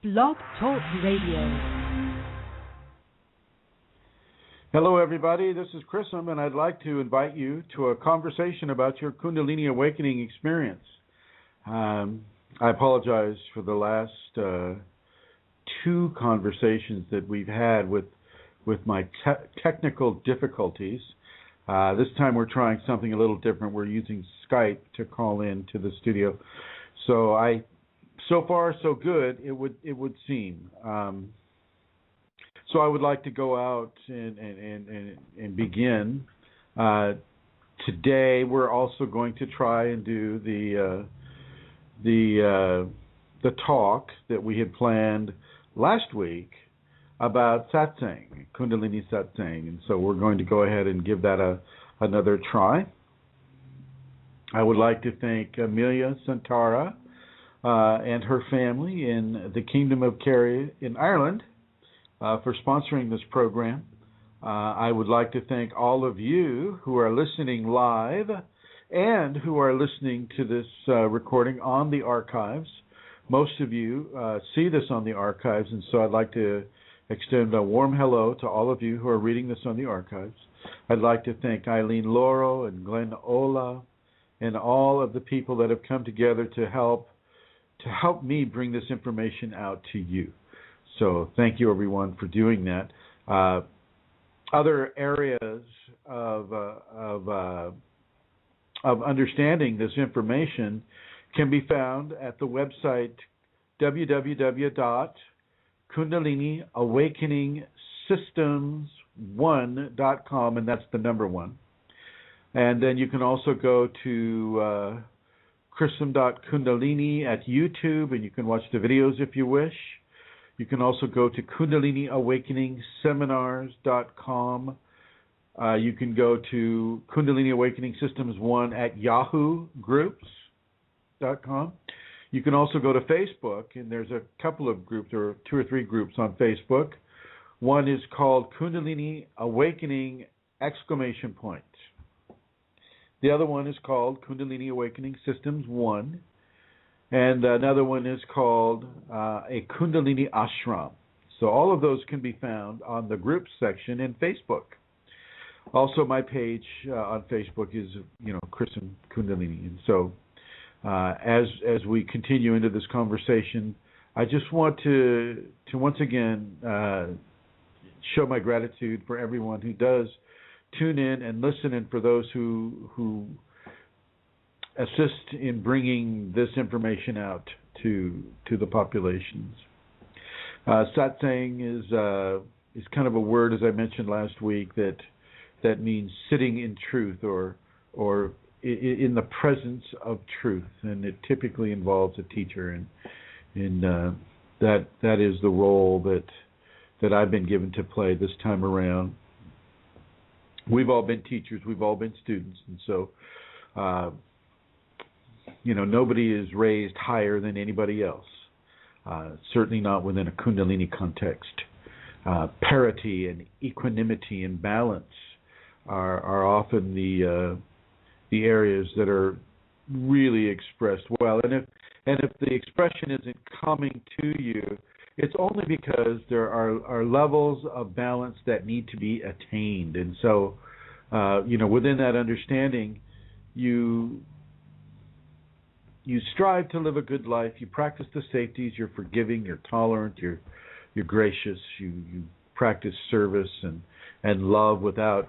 BlogTalk Radio. Hello, everybody. This is Chrism, and I'd like to invite you to a conversation about your Kundalini awakening experience. I apologize for the last two conversations that we've had with my technical difficulties. This time we're trying something a little different. We're using Skype to call in to the studio. So far so good, it would seem. So I would like to go out and begin. Today we're also going to try and do the talk that we had planned last week about Satsang, Kundalini Satsang, and so we're going to go ahead and give that another try. I would like to thank Amelia Santara and her family in the Kingdom of Kerry in Ireland for sponsoring this program. I would like to thank all of you who are listening live and who are listening to this recording on the archives. Most of you see this on the archives, and so I'd like to extend a warm hello to all of you who are reading this on the archives. I'd like to thank Eileen Laurel and Glenn Ola and all of the people that have come together to help me bring this information out to you. So thank you, everyone, for doing that. Other areas of understanding this information can be found at the website www.kundaliniawakeningsystems1.com, and that's the number one. And then you can also go to Chrism.Kundalini at YouTube, and you can watch the videos if you wish. You can also go to KundaliniAwakeningSeminars.com. You can go to Kundalini Awakening Systems 1 at YahooGroups.com. You can also go to Facebook, and there's a couple of groups, or two or three groups on Facebook. One is called Kundalini Awakening ! The other one is called Kundalini Awakening Systems 1. And another one is called a Kundalini Ashram. So all of those can be found on the groups section in Facebook. Also, my page on Facebook is, Chrism Kundalini. And so as we continue into this conversation, I just want to once again show my gratitude for everyone who does tune in and listen, and for those who assist in bringing this information out to the populations. Satsang is kind of a word, as I mentioned last week, that means sitting in truth or in the presence of truth, and it typically involves a teacher, and that is the role that I've been given to play this time around. We've all been teachers, we've all been students, and so nobody is raised higher than anybody else. Certainly not within a Kundalini context. Parity and equanimity and balance are often the areas that are really expressed well. And if the expression isn't coming to you, it's only because there are levels of balance that need to be attained. And so, within that understanding, you strive to live a good life. You practice the safeties. You're forgiving. You're tolerant. You're gracious. You practice service and love without,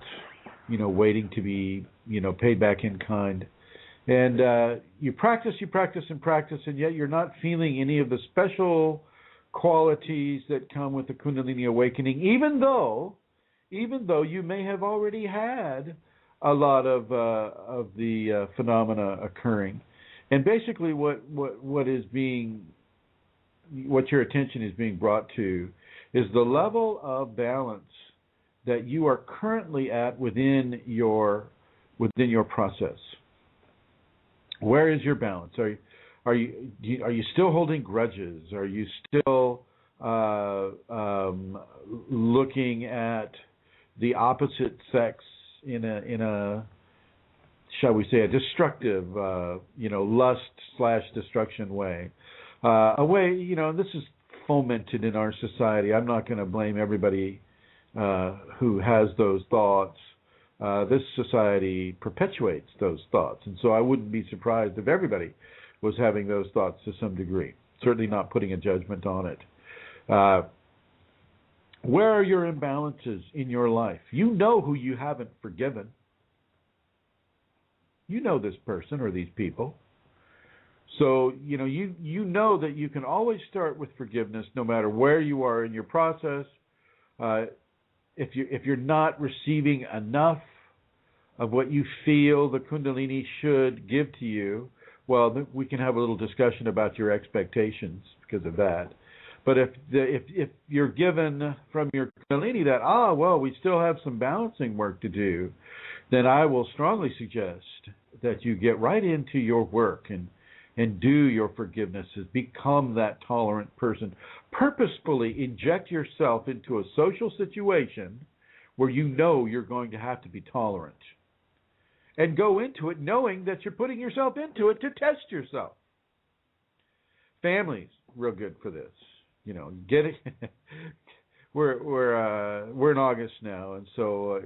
waiting to be, paid back in kind. And you practice, and yet you're not feeling any of the special qualities that come with the Kundalini awakening, even though you may have already had a lot of the phenomena occurring. And basically what your attention is being brought to is the level of balance that you are currently at within your process. Where is your balance? Are you still holding grudges? Are you still looking at the opposite sex in a shall we say a destructive lust/destruction way? A way, this is fomented in our society. I'm not going to blame everybody who has those thoughts. This society perpetuates those thoughts, and so I wouldn't be surprised if everybody was having those thoughts to some degree. Certainly not putting a judgment on it. Where are your imbalances in your life? You know who you haven't forgiven. You know this person or these people. So, you know that you can always start with forgiveness no matter where you are in your process. If you're not receiving enough of what you feel the Kundalini should give to you, well, we can have a little discussion about your expectations because of that. But if you're given from your Kunalini that, we still have some balancing work to do, then I will strongly suggest that you get right into your work and do your forgivenesses. Become that tolerant person. Purposefully inject yourself into a social situation where you know you're going to have to be tolerant. And go into it knowing that you're putting yourself into it to test yourself. Families, real good for this. Get it. We're in August now, and so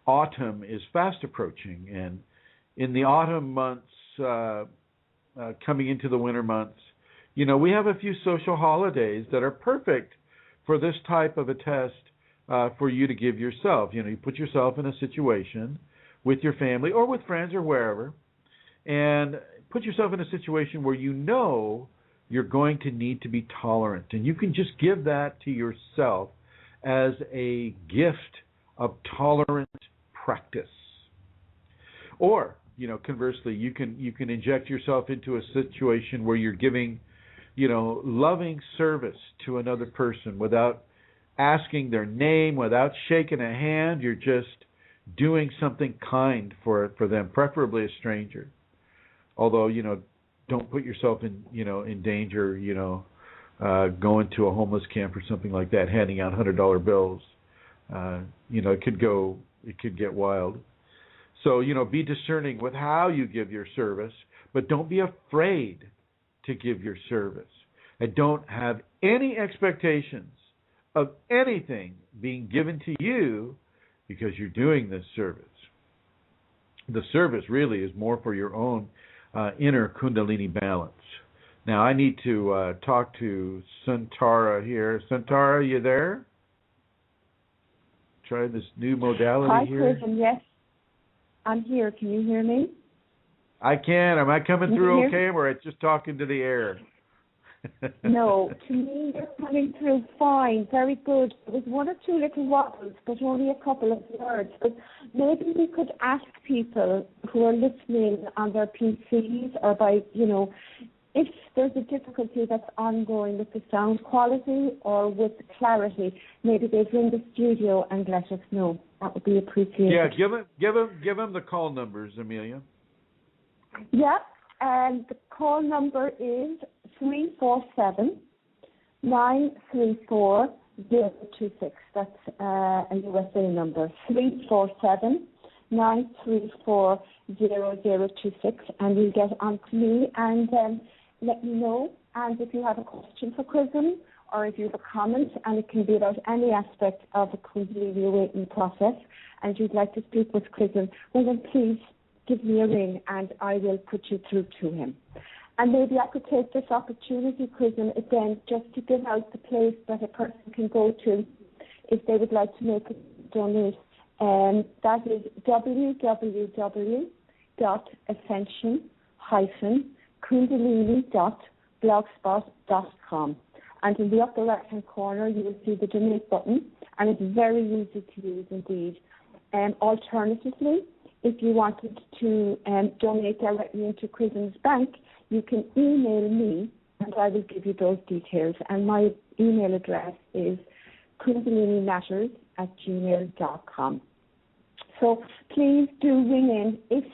autumn is fast approaching, and in the autumn months, coming into the winter months, we have a few social holidays that are perfect for this type of a test for you to give yourself. You put yourself in a situation with your family or with friends or wherever, and put yourself in a situation where you're going to need to be tolerant. And you can just give that to yourself as a gift of tolerant practice. Or, conversely, you can inject yourself into a situation where you're giving, loving service to another person without asking their name, without shaking a hand. You're just doing something kind for them, preferably a stranger. Although, don't put yourself in danger, going to a homeless camp or something like that, handing out $100 bills. It could get wild. So, be discerning with how you give your service, but don't be afraid to give your service. And don't have any expectations of anything being given to you because you're doing this service. The service really is more for your own inner Kundalini balance. Now, I need to talk to Santara here. Santara, you there? Try this new modality here. Hi, Chrism. Yes, I'm here. Can you hear me? I can. Am I coming through okay, or it's just talking to the air? No, to me you're coming through fine, very good. There was one or two little wobbles, but only a couple of words. But maybe we could ask people who are listening on their PCs or by, if there's a difficulty that's ongoing with the sound quality or with the clarity, maybe they'd ring the studio and let us know. That would be appreciated. Yeah, give them the call numbers, Amelia. Yeah, and the call number is 347-934-026. That's a USA number. 347-934-0026, and you'll get on to me and let me know. And if you have a question for Chrism, or if you have a comment, and it can be about any aspect of the Kundalini awakening process, and you'd like to speak with Chrism, well then please give me a ring and I will put you through to him. And maybe I could take this opportunity, Chrism, again, just to give out the place that a person can go to if they would like to make a donation. That is www.ascension-kundalini.blogspot.com. And in the upper right-hand corner, you will see the donate button, and it's very easy to use indeed. Alternatively, if you wanted to donate directly into Chrism's bank, you can email me, and I will give you those details. And my email address is kundalinimatters@gmail.com. So please do ring in if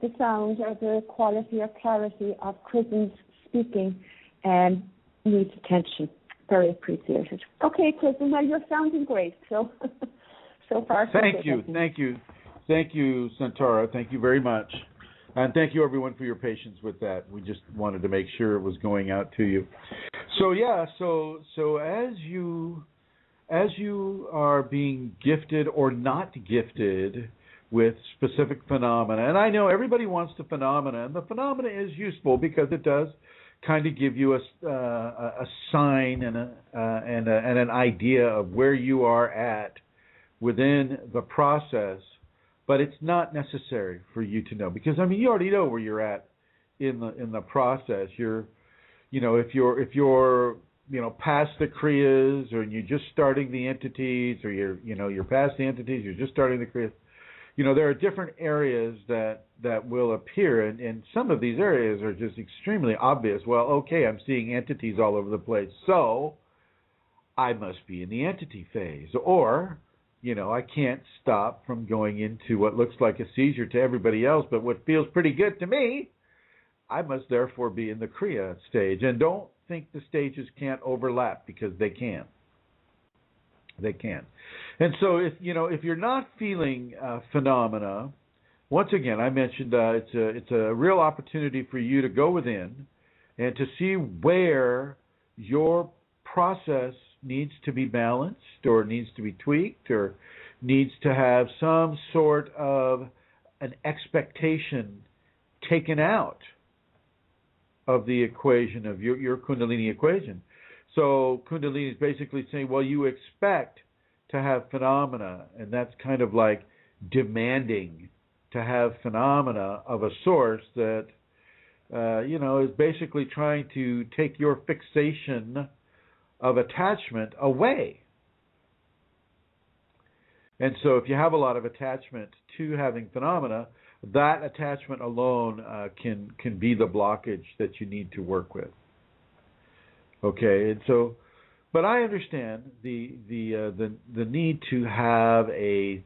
the sound or the quality or clarity of Chrism's speaking needs attention. Very appreciated. Okay, Chrism, well, you're sounding great. So far, so Thank you, Santara. Thank you very much. And thank you, everyone, for your patience with that. We just wanted to make sure it was going out to you. So as you are being gifted or not gifted with specific phenomena, and I know everybody wants the phenomena, and the phenomena is useful because it does kind of give you a sign and an idea of where you are at within the process, but it's not necessary for you to know, because I mean you already know where you're at in the process. If you're past the Kriyas, or you're just starting the entities, or you're past the entities, you're just starting the Kriyas. There are different areas that will appear, and some of these areas are just extremely obvious. Well, okay, I'm seeing entities all over the place, so I must be in the entity phase. Or, I can't stop from going into what looks like a seizure to everybody else, but what feels pretty good to me. I must therefore be in the Kriya stage. And don't think the stages can't overlap, because they can. They can. And so if you're not feeling phenomena, once again, I mentioned it's a real opportunity for you to go within and to see where your process needs to be balanced, or needs to be tweaked, or needs to have some sort of an expectation taken out of the equation, of your Kundalini equation. So Kundalini is basically saying, well, you expect to have phenomena, and that's kind of like demanding to have phenomena of a source that, is basically trying to take your fixation of attachment away. And so if you have a lot of attachment to having phenomena, that attachment alone can be the blockage that you need to work with. Okay, and so, but I understand the need to have a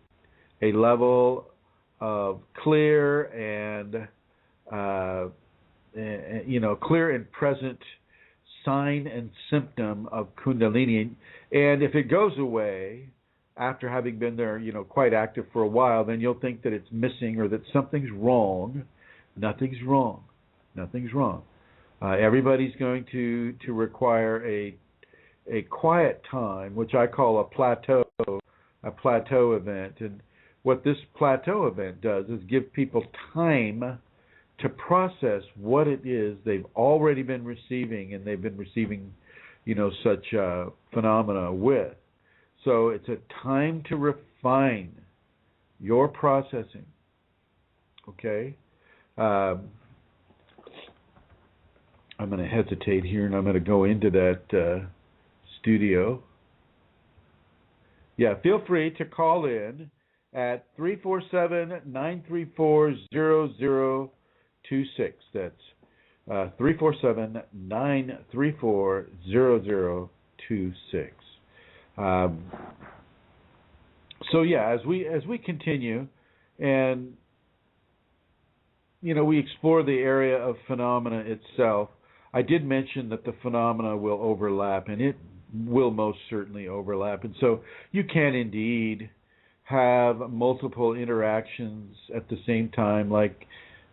level of clear and clear and present sign and symptom of Kundalini, and if it goes away after having been there, quite active for a while, then you'll think that it's missing or that something's wrong. Nothing's wrong. Nothing's wrong. Everybody's going to require a quiet time, which I call a plateau event. And what this plateau event does is give people time to process what it is they've already been receiving, and they've been receiving, such phenomena with. So it's a time to refine your processing. Okay? I'm going to hesitate here, and I'm going to go into that studio. Yeah, feel free to call in at 347-934-0026. That's 347-934-0026. So yeah, as we continue, and we explore the area of phenomena itself, I did mention that the phenomena will overlap, and it will most certainly overlap. And so you can indeed have multiple interactions at the same time, like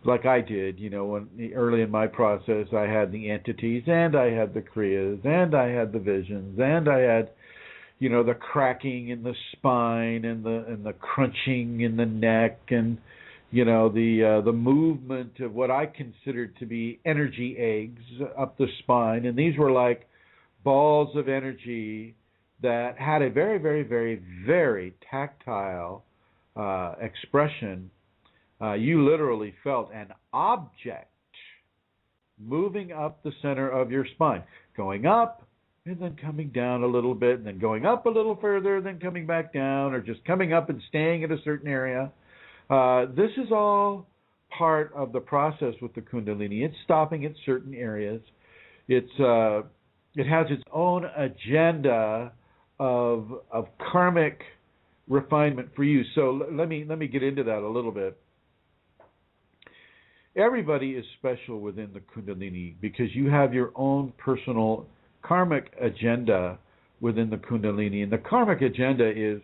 I did, when early in my process I had the entities, and I had the Kriyas, and I had the visions, and I had the cracking in the spine, and the crunching in the neck, and the movement of what I considered to be energy eggs up the spine. And these were like balls of energy that had a very, very, very, very tactile expression. You literally felt an object moving up the center of your spine, going up and then coming down a little bit, and then going up a little further, then coming back down, or just coming up and staying at a certain area. This is all part of the process with the Kundalini. It's stopping at certain areas. It has its own agenda of karmic refinement for you. So let me get into that a little bit. Everybody is special within the Kundalini because you have your own personal karmic agenda within the Kundalini. And the karmic agenda is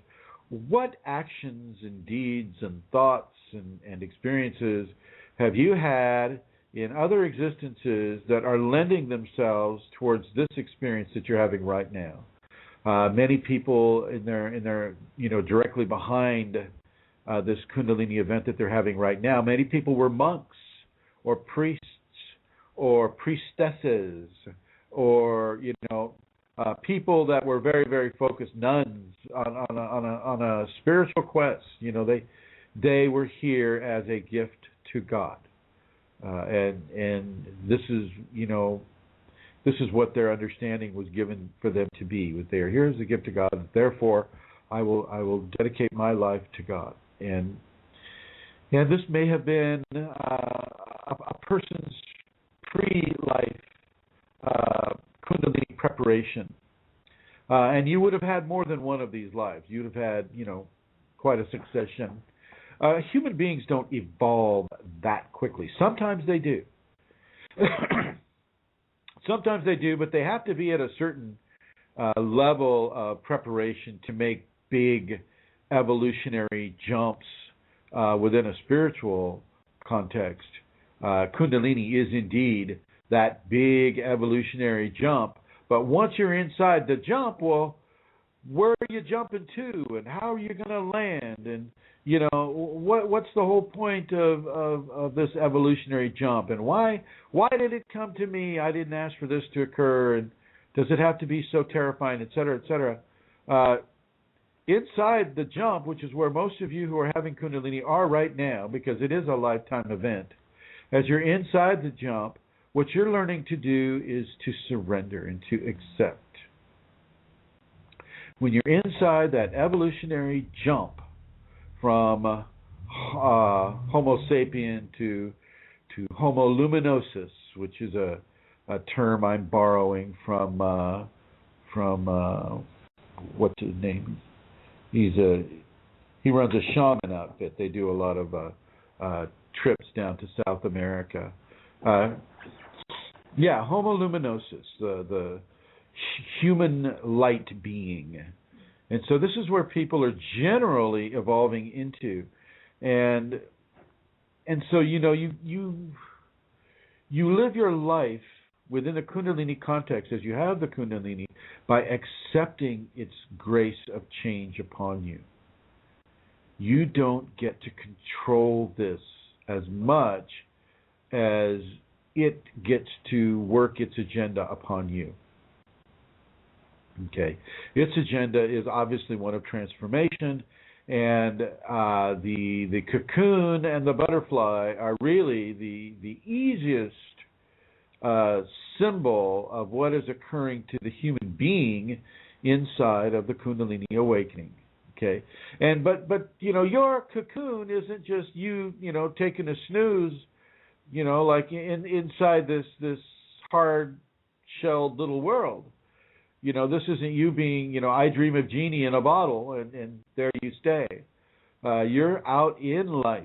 what actions and deeds and thoughts and experiences have you had in other existences that are lending themselves towards this experience that you're having right now. Many people in their directly behind this Kundalini event that they're having right now, many people were monks or priests or priestesses or people that were very, very focused, nuns on a spiritual quest. They were here as a gift to God, and this is what their understanding was given for them to be. They are here as a gift to God, and therefore I will dedicate my life to God. And this may have been a person's pre-life Kundalini preparation. And you would have had more than one of these lives. You'd have had, quite a succession. Human beings don't evolve that quickly. Sometimes they do. Sometimes they do, but they have to be at a certain level of preparation to make big evolutionary jumps within a spiritual context. Kundalini is indeed that big evolutionary jump. But once you're inside the jump, well, where are you jumping to, and how are you going to land, and what's the whole point of this evolutionary jump, and why did it come to me? I didn't ask for this to occur, and does it have to be so terrifying, et cetera, et cetera. Inside the jump, which is where most of you who are having Kundalini are right now, because it is a lifetime event, as you're inside the jump, what you're learning to do is to surrender and to accept. When you're inside that evolutionary jump from Homo sapien to Homo luminosus, which is a term I'm borrowing from what's his name? He runs a shaman outfit. They do a lot of trips down to South America. Homo luminosus, the human light being. And so this is where people are generally evolving into. And so, you live your life within the Kundalini context, as you have the Kundalini, by accepting its grace of change upon you. You don't get to control this as much as it gets to work its agenda upon you. Okay, its agenda is obviously one of transformation, and the cocoon and the butterfly are really the easiest symbol of what is occurring to the human being inside of the Kundalini awakening. Okay, and but your cocoon isn't just you taking a snooze, like inside this hard shelled little world. This isn't you being, I dream of genie in a bottle and there you stay. You're out in life.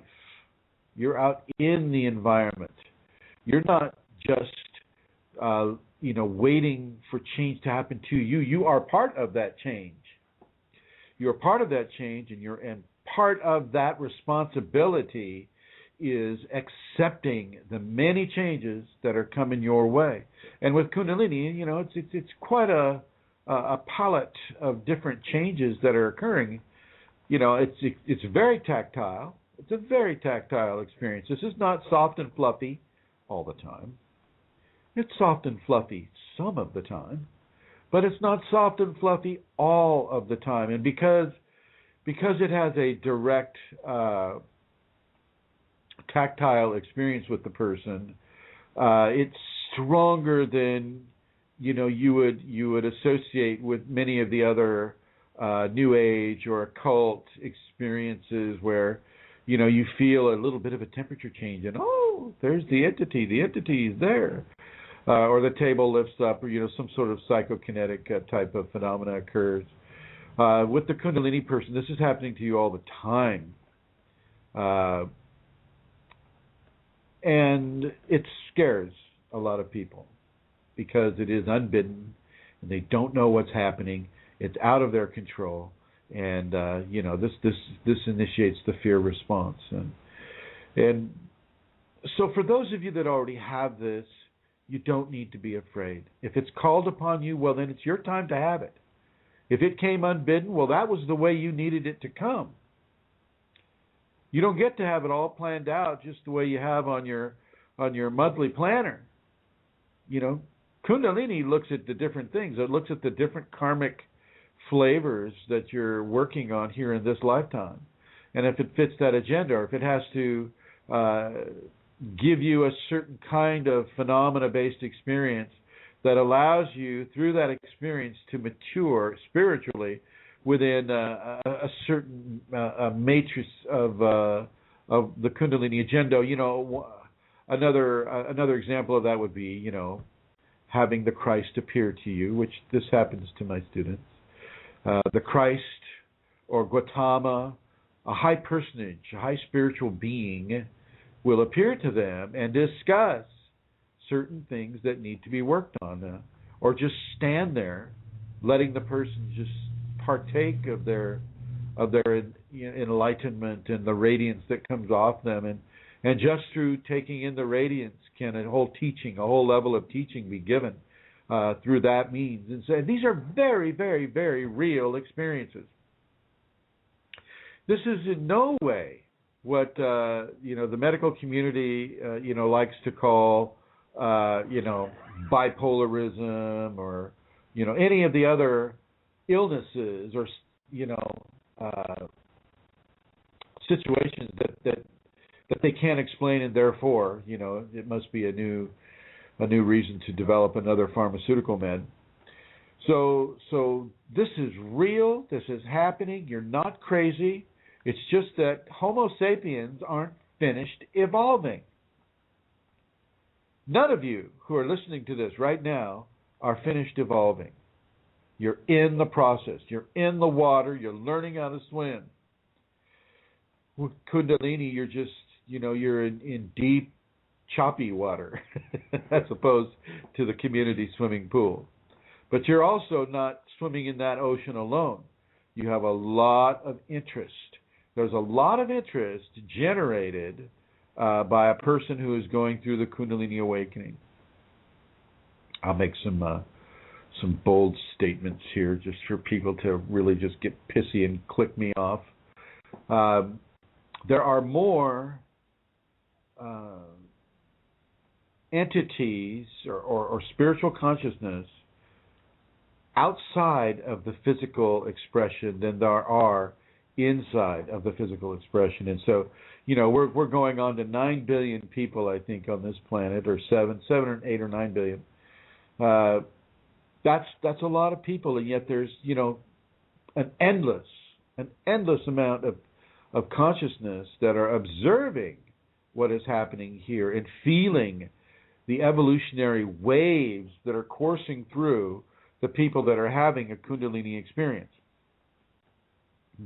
You're out in the environment. You're not just, waiting for change to happen to you. You are part of that change. You're part of that change, and part of that responsibility is accepting the many changes that are coming your way. And with Kundalini, it's quite a palette of different changes that are occurring. It's very tactile. It's a very tactile experience. This is not soft and fluffy all the time. It's soft and fluffy some of the time, but it's not soft and fluffy all of the time. And because it has a direct tactile experience with the person, it's stronger than you would associate with many of the other New Age or occult experiences where you feel a little bit of a temperature change and there's the entity is there, or the table lifts up, or some sort of psychokinetic type of phenomena occurs. With the Kundalini person, this is happening to you all the time. And it scares a lot of people because it is unbidden and they don't know what's happening. It's out of their control, and this initiates the fear response. And So for those of you that already have this, you don't need to be afraid. If it's called upon you, well, then it's your time to have it. If it came unbidden, well, that was the way you needed it to come. You don't get to have it all planned out just the way you have on your monthly planner. You know, Kundalini looks at the different things. It looks at the different karmic flavors that you're working on here in this lifetime. And if it fits that agenda, or if it has to give you a certain kind of phenomena-based experience that allows you, through that experience, to mature spiritually within a certain matrix of the Kundalini agenda. You know, another example of that would be, you know, having the Christ appear to you, which this happens to my students. The Christ or Gautama, a high personage, a high spiritual being, will appear to them and discuss certain things that need to be worked on, or just stand there, letting the person just partake of their enlightenment and the radiance that comes off them, and just through taking in the radiance can a whole level of teaching be given through that means. And so these are very, very, very real experiences. This is in no way what the medical community likes to call bipolarism, or any of the other illnesses, or situations that they can't explain, and therefore it must be a new reason to develop another pharmaceutical med. So this is real. This is happening. You're not crazy. It's just that Homo sapiens aren't finished evolving. None of you who are listening to this right now are finished evolving. You're in the process. You're in the water. You're learning how to swim. With Kundalini, you're just, you're in deep, choppy water as opposed to the community swimming pool. But you're also not swimming in that ocean alone. You have a lot of interest. There's a lot of interest generated by a person who is going through the Kundalini awakening. I'll make some bold statements here just for people to really just get pissy and click me off. There are more entities or spiritual consciousness outside of the physical expression than there are inside of the physical expression. And so, we're going on to 9 billion people, I think, on this planet, or 7 or 8 or 9 billion. That's a lot of people, and yet there's an endless amount of consciousness that are observing what is happening here and feeling the evolutionary waves that are coursing through the people that are having a Kundalini experience.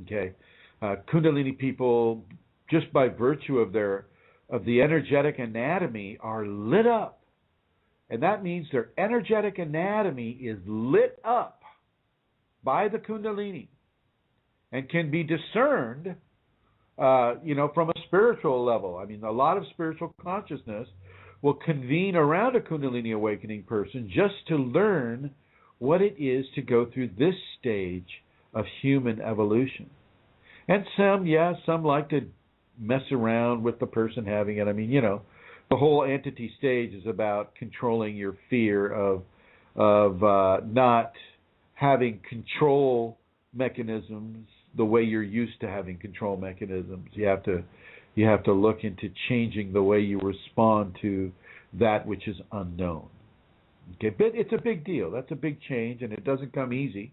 Okay, Kundalini people, just by virtue of the energetic anatomy, are lit up. And that means their energetic anatomy is lit up by the Kundalini and can be discerned, from a spiritual level. I mean, a lot of spiritual consciousness will convene around a Kundalini awakening person just to learn what it is to go through this stage of human evolution. And some like to mess around with the person having it. I mean, the whole entity stage is about controlling your fear of not having control mechanisms the way you're used to having control mechanisms. You have to look into changing the way you respond to that which is unknown. Okay, but it's a big deal. That's a big change, and it doesn't come easy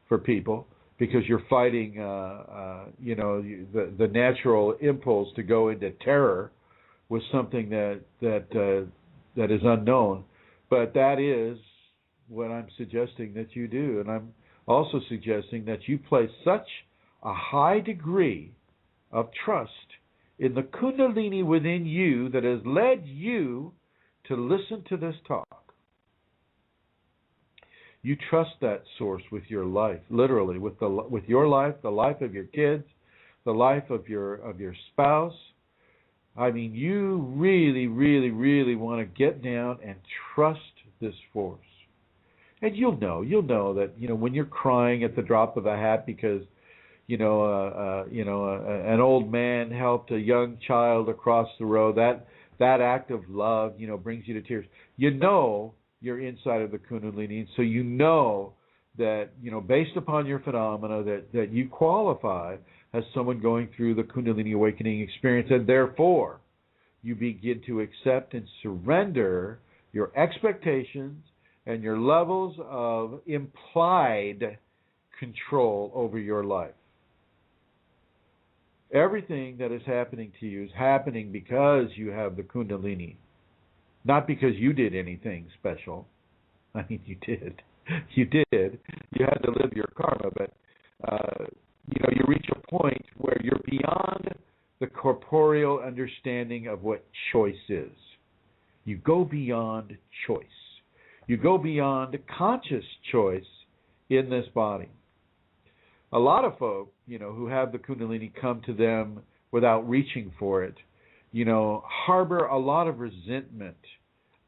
for people, because you're fighting, the natural impulse to go into terror with something that is unknown. But that is what I'm suggesting that you do, and I'm also suggesting that you place such a high degree of trust in the Kundalini within you that has led you to listen to this talk. You trust that source with your life, literally, with your life, the life of your kids, the life of your spouse, I mean, you really, really, really want to get down and trust this force. And you'll know that, when you're crying at the drop of a hat because, an old man helped a young child across the road, that act of love, brings you to tears. You're inside of the Kundalini, so that, based upon your phenomena, that you qualify as someone going through the Kundalini awakening experience, and therefore you begin to accept and surrender your expectations and your levels of implied control over your life. Everything that is happening to you is happening because you have the Kundalini, not because you did anything special. I mean, you did. You did. You had to live your karma, but you reach a point where you're beyond the corporeal understanding of what choice is. You go beyond choice. You go beyond conscious choice in this body. A lot of folk, who have the Kundalini come to them without reaching for it, harbor a lot of resentment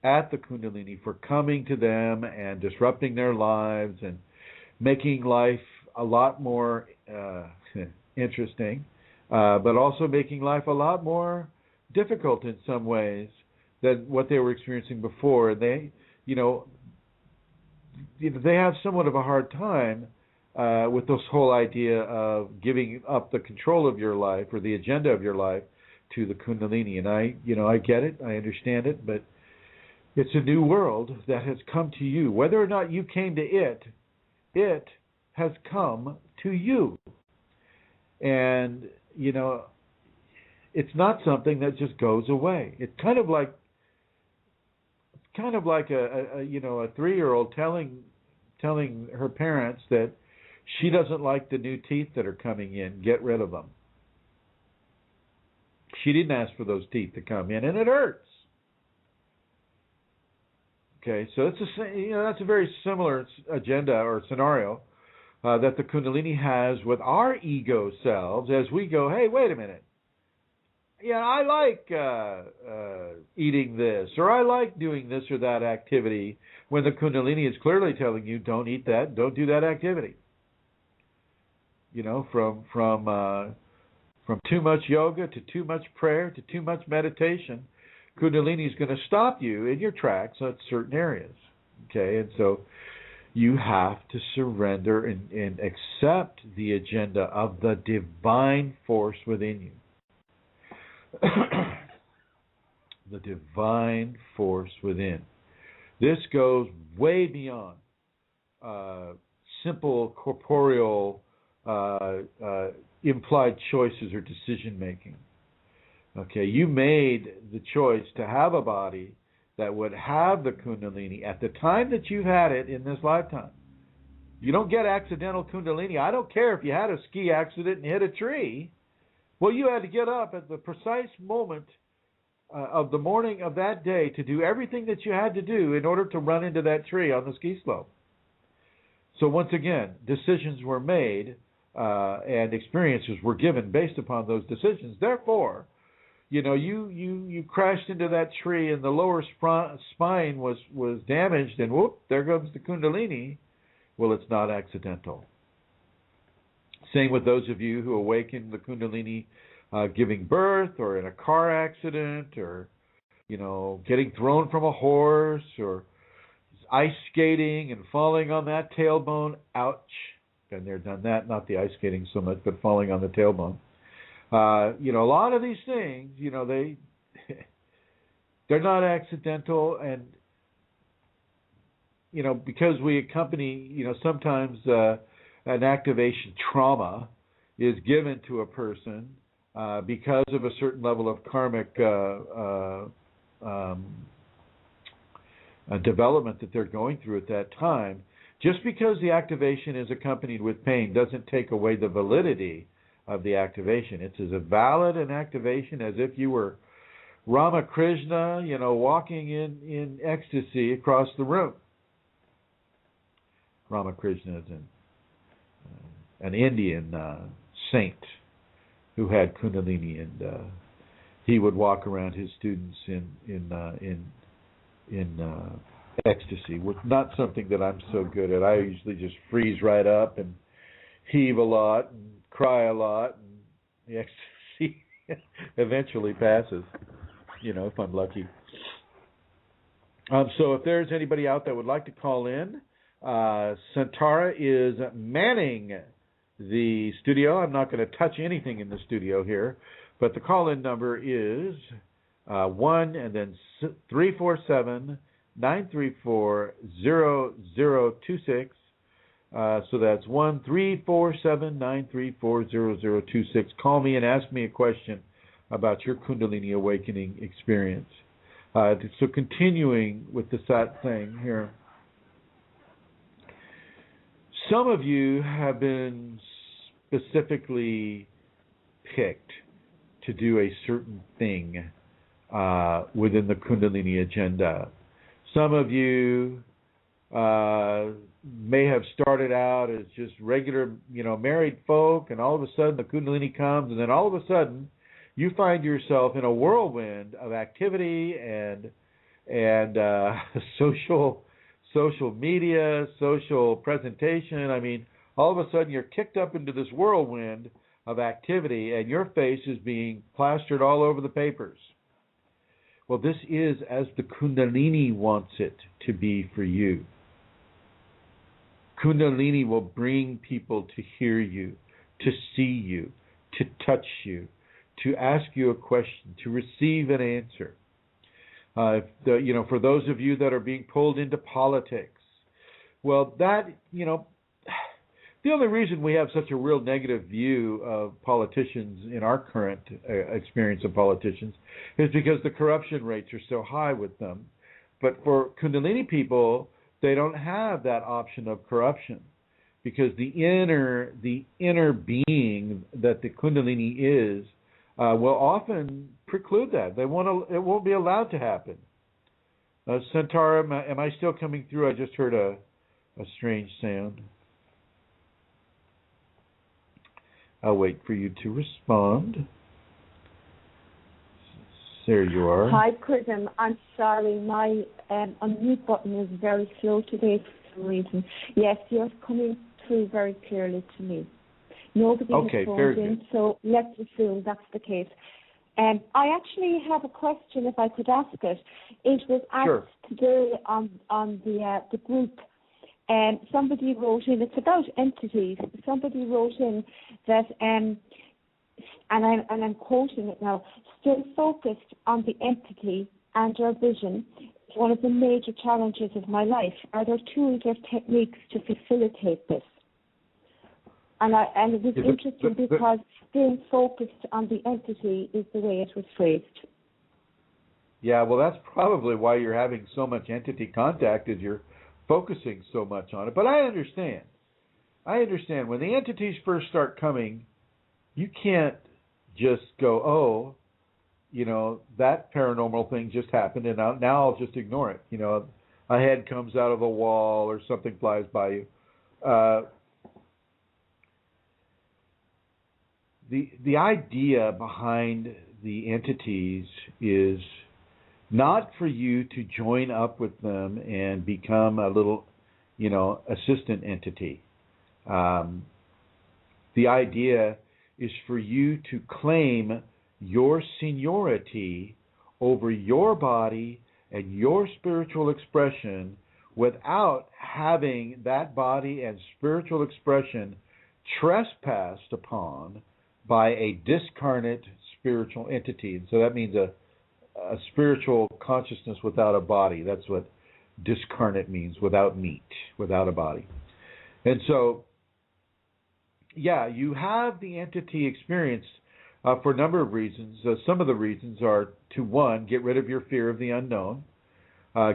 at the Kundalini for coming to them and disrupting their lives and making life a lot more interesting, but also making life a lot more difficult in some ways than what they were experiencing before. And they have somewhat of a hard time with this whole idea of giving up the control of your life or the agenda of your life to the Kundalini. And I get it, I understand it, but it's a new world that has come to you. Whether or not you came to it, it has come to you. And, it's not something that just goes away. It's kind of like a 3-year-old telling her parents that she doesn't like the new teeth that are coming in. Get rid of them. She didn't ask for those teeth to come in, and it hurts. Okay, so that's a very similar agenda or scenario that the Kundalini has with our ego selves as we go, hey, wait a minute. Yeah, I like eating this, or I like doing this or that activity, when the Kundalini is clearly telling you, don't eat that, don't do that activity. From too much yoga to too much prayer to too much meditation, Kundalini is going to stop you in your tracks at certain areas. Okay, and so you have to surrender and accept the agenda of the divine force within you. The divine force within. This goes way beyond simple corporeal implied choices or decision making. Okay, you made the choice to have a body that would have the Kundalini at the time that you've had it in this lifetime. You don't get accidental Kundalini. I don't care if you had a ski accident and hit a tree. Well, you had to get up at the precise moment of the morning of that day to do everything that you had to do in order to run into that tree on the ski slope. So once again, decisions were made and experiences were given based upon those decisions. Therefore, you crashed into that tree and the lower spine was damaged, and whoop, there goes the Kundalini. Well, it's not accidental. Same with those of you who awaken the Kundalini giving birth, or in a car accident, or getting thrown from a horse, or ice skating and falling on that tailbone. Ouch. Been there, done that. Not the ice skating so much, but falling on the tailbone. A lot of these things, they're not accidental, and because we accompany, sometimes an activation trauma is given to a person because of a certain level of karmic development that they're going through at that time. Just because the activation is accompanied with pain doesn't take away the validity of the activation. It's as valid an activation as if you were Ramakrishna, walking in ecstasy across the room. Ramakrishna is an Indian saint who had Kundalini, and he would walk around his students in ecstasy. Not something that I'm so good at. I usually just freeze right up and heave a lot and cry a lot, and the ecstasy eventually passes, if I'm lucky. So if there's anybody out that would like to call in, Santara is manning the studio. I'm not going to touch anything in the studio here, but the call-in number is 1 and then 347-934-0026. So that's 1-347-934-0026. Call me and ask me a question about your Kundalini awakening experience. So continuing with the satsang here. Some of you have been specifically picked to do a certain thing within the Kundalini agenda. Some of you may have started out as just regular, married folk, and all of a sudden the Kundalini comes, and then all of a sudden you find yourself in a whirlwind of activity and social media, social presentation. I mean, all of a sudden you're kicked up into this whirlwind of activity, and your face is being plastered all over the papers. Well, this is as the Kundalini wants it to be for you. Kundalini will bring people to hear you, to see you, to touch you, to ask you a question, to receive an answer. For those of you that are being pulled into politics, well, that, the only reason we have such a real negative view of politicians in our current experience of politicians is because the corruption rates are so high with them. But for Kundalini people, they don't have that option of corruption, because the inner being that the Kundalini is will often preclude that. It won't be allowed to happen. Santara, am I still coming through? I just heard a strange sound. I'll wait for you to respond. There you are. Hi, Chrism. I'm sorry, my unmute button is very slow today for some reason. Yes, you're coming through very clearly to me. Nobody has phoned in, so let's assume that's the case. I actually have a question, if I could ask it. It was asked today on the group. Somebody wrote in, it's about entities. Somebody wrote in that, and I'm quoting it now, still focused on the entity and our vision is one of the major challenges of my life. Are there tools or techniques to facilitate this? And it was interesting because staying focused on the entity is the way it was phrased. Yeah, well, that's probably why you're having so much entity contact, is you're focusing so much on it. But I understand. When the entities first start coming, you can't just go, that paranormal thing just happened, and now I'll just ignore it. A head comes out of a wall or something flies by you. The idea behind the entities is not for you to join up with them and become a little, assistant entity. The idea is for you to claim your seniority over your body and your spiritual expression without having that body and spiritual expression trespassed upon by a discarnate spiritual entity. And so that means a spiritual consciousness without a body. That's what discarnate means, without meat, without a body. And so, you have the entity experience for a number of reasons. Some of the reasons are to, one, get rid of your fear of the unknown,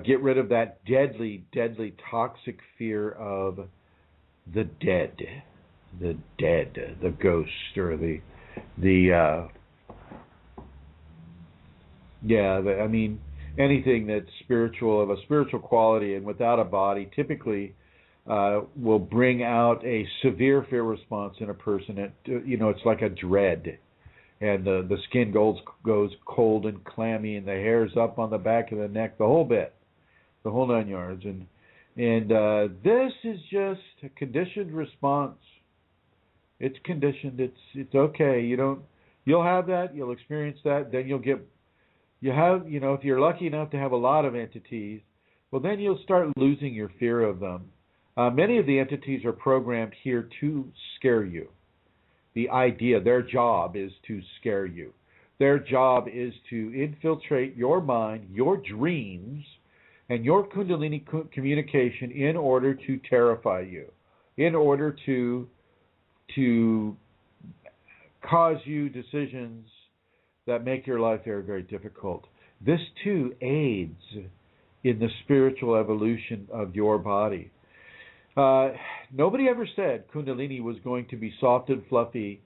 get rid of that deadly, deadly, toxic fear of the dead, the ghost, or anything that's spiritual, of a spiritual quality and without a body, typically will bring out a severe fear response in a person. It's like a dread. and the skin goes cold and clammy, and the hair's up on the back of the neck, the whole bit, the whole 9 yards. And this is just a conditioned response. It's conditioned. It's okay. You'll have that. You'll experience that. Then if you're lucky enough to have a lot of entities, well, then you'll start losing your fear of them. Many of the entities are programmed here to scare you. Their job is to scare you. Their job is to infiltrate your mind, your dreams, and your Kundalini communication in order to terrify you, in order to cause you decisions that make your life very, very difficult. This, too, aids in the spiritual evolution of your body. Nobody ever said Kundalini was going to be soft and fluffy,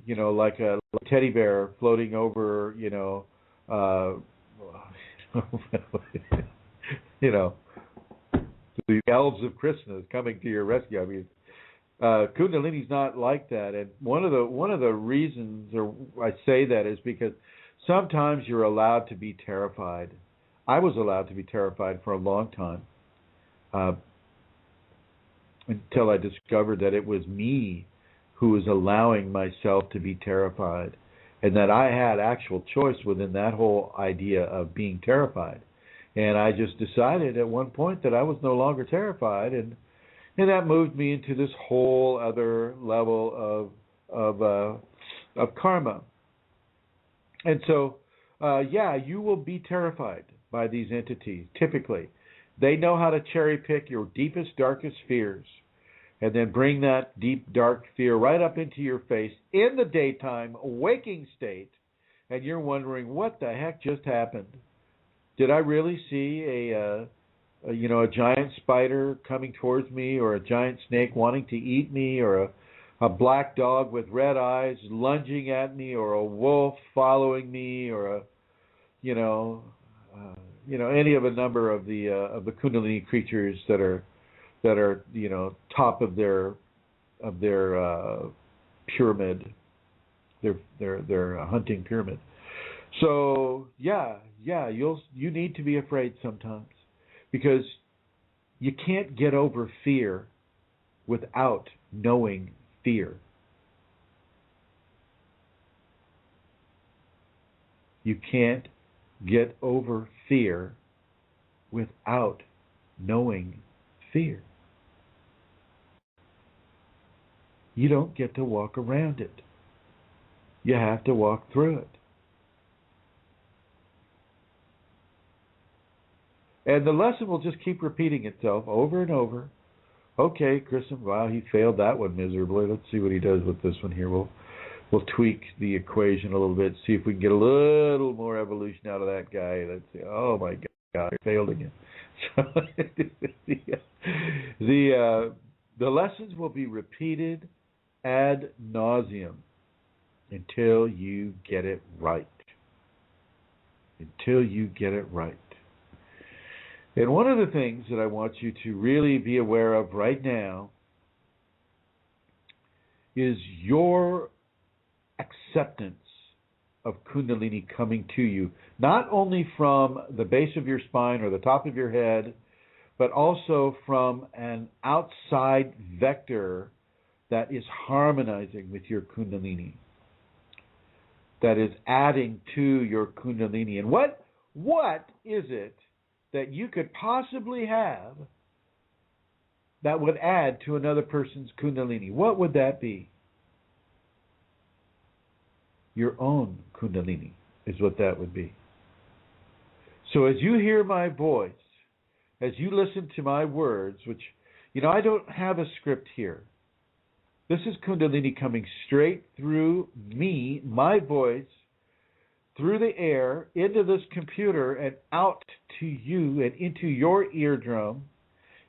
like a teddy bear floating over, the elves of Christmas coming to your rescue. I mean, Kundalini's not like that, and one of the reasons, or I say that, is because sometimes you're allowed to be terrified. I was allowed to be terrified for a long time, until I discovered that it was me who was allowing myself to be terrified, and that I had actual choice within that whole idea of being terrified. And I just decided at one point that I was no longer terrified, and that moved me into this whole other level of karma. And so, you will be terrified by these entities. Typically, they know how to cherry pick your deepest, darkest fears, and then bring that deep, dark fear right up into your face in the daytime, waking state, and you're wondering, what the heck just happened? Did I really see a giant spider coming towards me, or a giant snake wanting to eat me, or a black dog with red eyes lunging at me, or a wolf following me, or any of a number of the Kundalini creatures that are top of their pyramid, their hunting pyramid. So you need to be afraid sometimes, because you can't get over fear without knowing fear. You can't get over fear without knowing fear. You don't get to walk around it. You have to walk through it. And the lesson will just keep repeating itself over and over. Okay, Chrism, wow, he failed that one miserably. Let's see what he does with this one here. We'll tweak the equation a little bit, see if we can get a little more evolution out of that guy. Let's see. Oh my God, he failed again. So the lessons will be repeated ad nauseum until you get it right. Until you get it right. And one of the things that I want you to really be aware of right now is your acceptance of Kundalini coming to you, not only from the base of your spine or the top of your head, but also from an outside vector that is harmonizing with your Kundalini, that is adding to your Kundalini. And what is it that you could possibly have that would add to another person's Kundalini? What would that be? Your own Kundalini is what that would be. So as you hear my voice, as you listen to my words, which, I don't have a script here. This is Kundalini coming straight through me, my voice, through the air, into this computer, and out to you, and into your eardrum,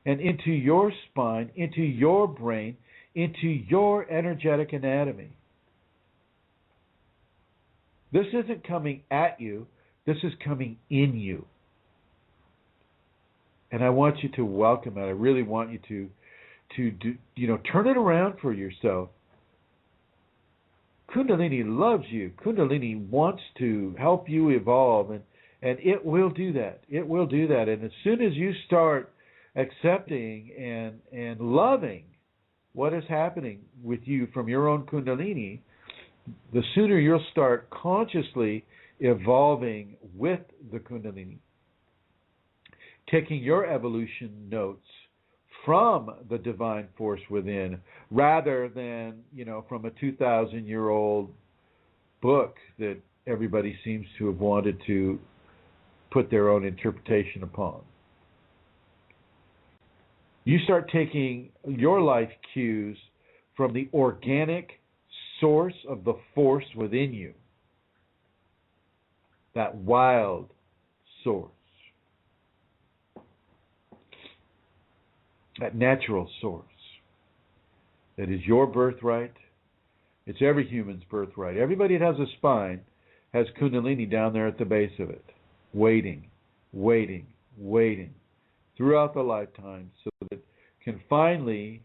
and into your spine, into your brain, into your energetic anatomy. This isn't coming at you. This is coming in you. And I want you to welcome it. I really want you to do, turn it around for yourself. Kundalini loves you. Kundalini wants to help you evolve, and it will do that. It will do that. And as soon as you start accepting and loving what is happening with you from your own Kundalini, the sooner you'll start consciously evolving with the Kundalini, taking your evolution notes from the divine force within, rather than, from a 2,000-year-old book that everybody seems to have wanted to put their own interpretation upon. You start taking your life cues from the organic source of the force within you, that wild source, that natural source that is your birthright. It's every human's birthright. Everybody that has a spine has Kundalini down there at the base of it, waiting throughout the lifetime, so that it can finally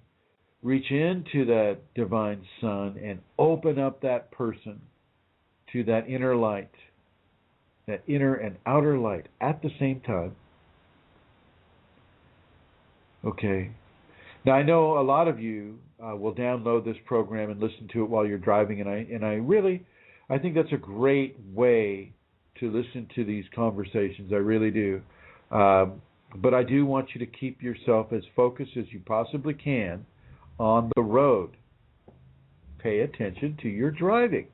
reach into that divine sun and open up that person to that inner light, that inner and outer light at the same time. Okay. Now, I know a lot of you will download this program and listen to it while you're driving, and I think that's a great way to listen to these conversations. I really do. But I do want you to keep yourself as focused as you possibly can on the road. Pay attention to your driving.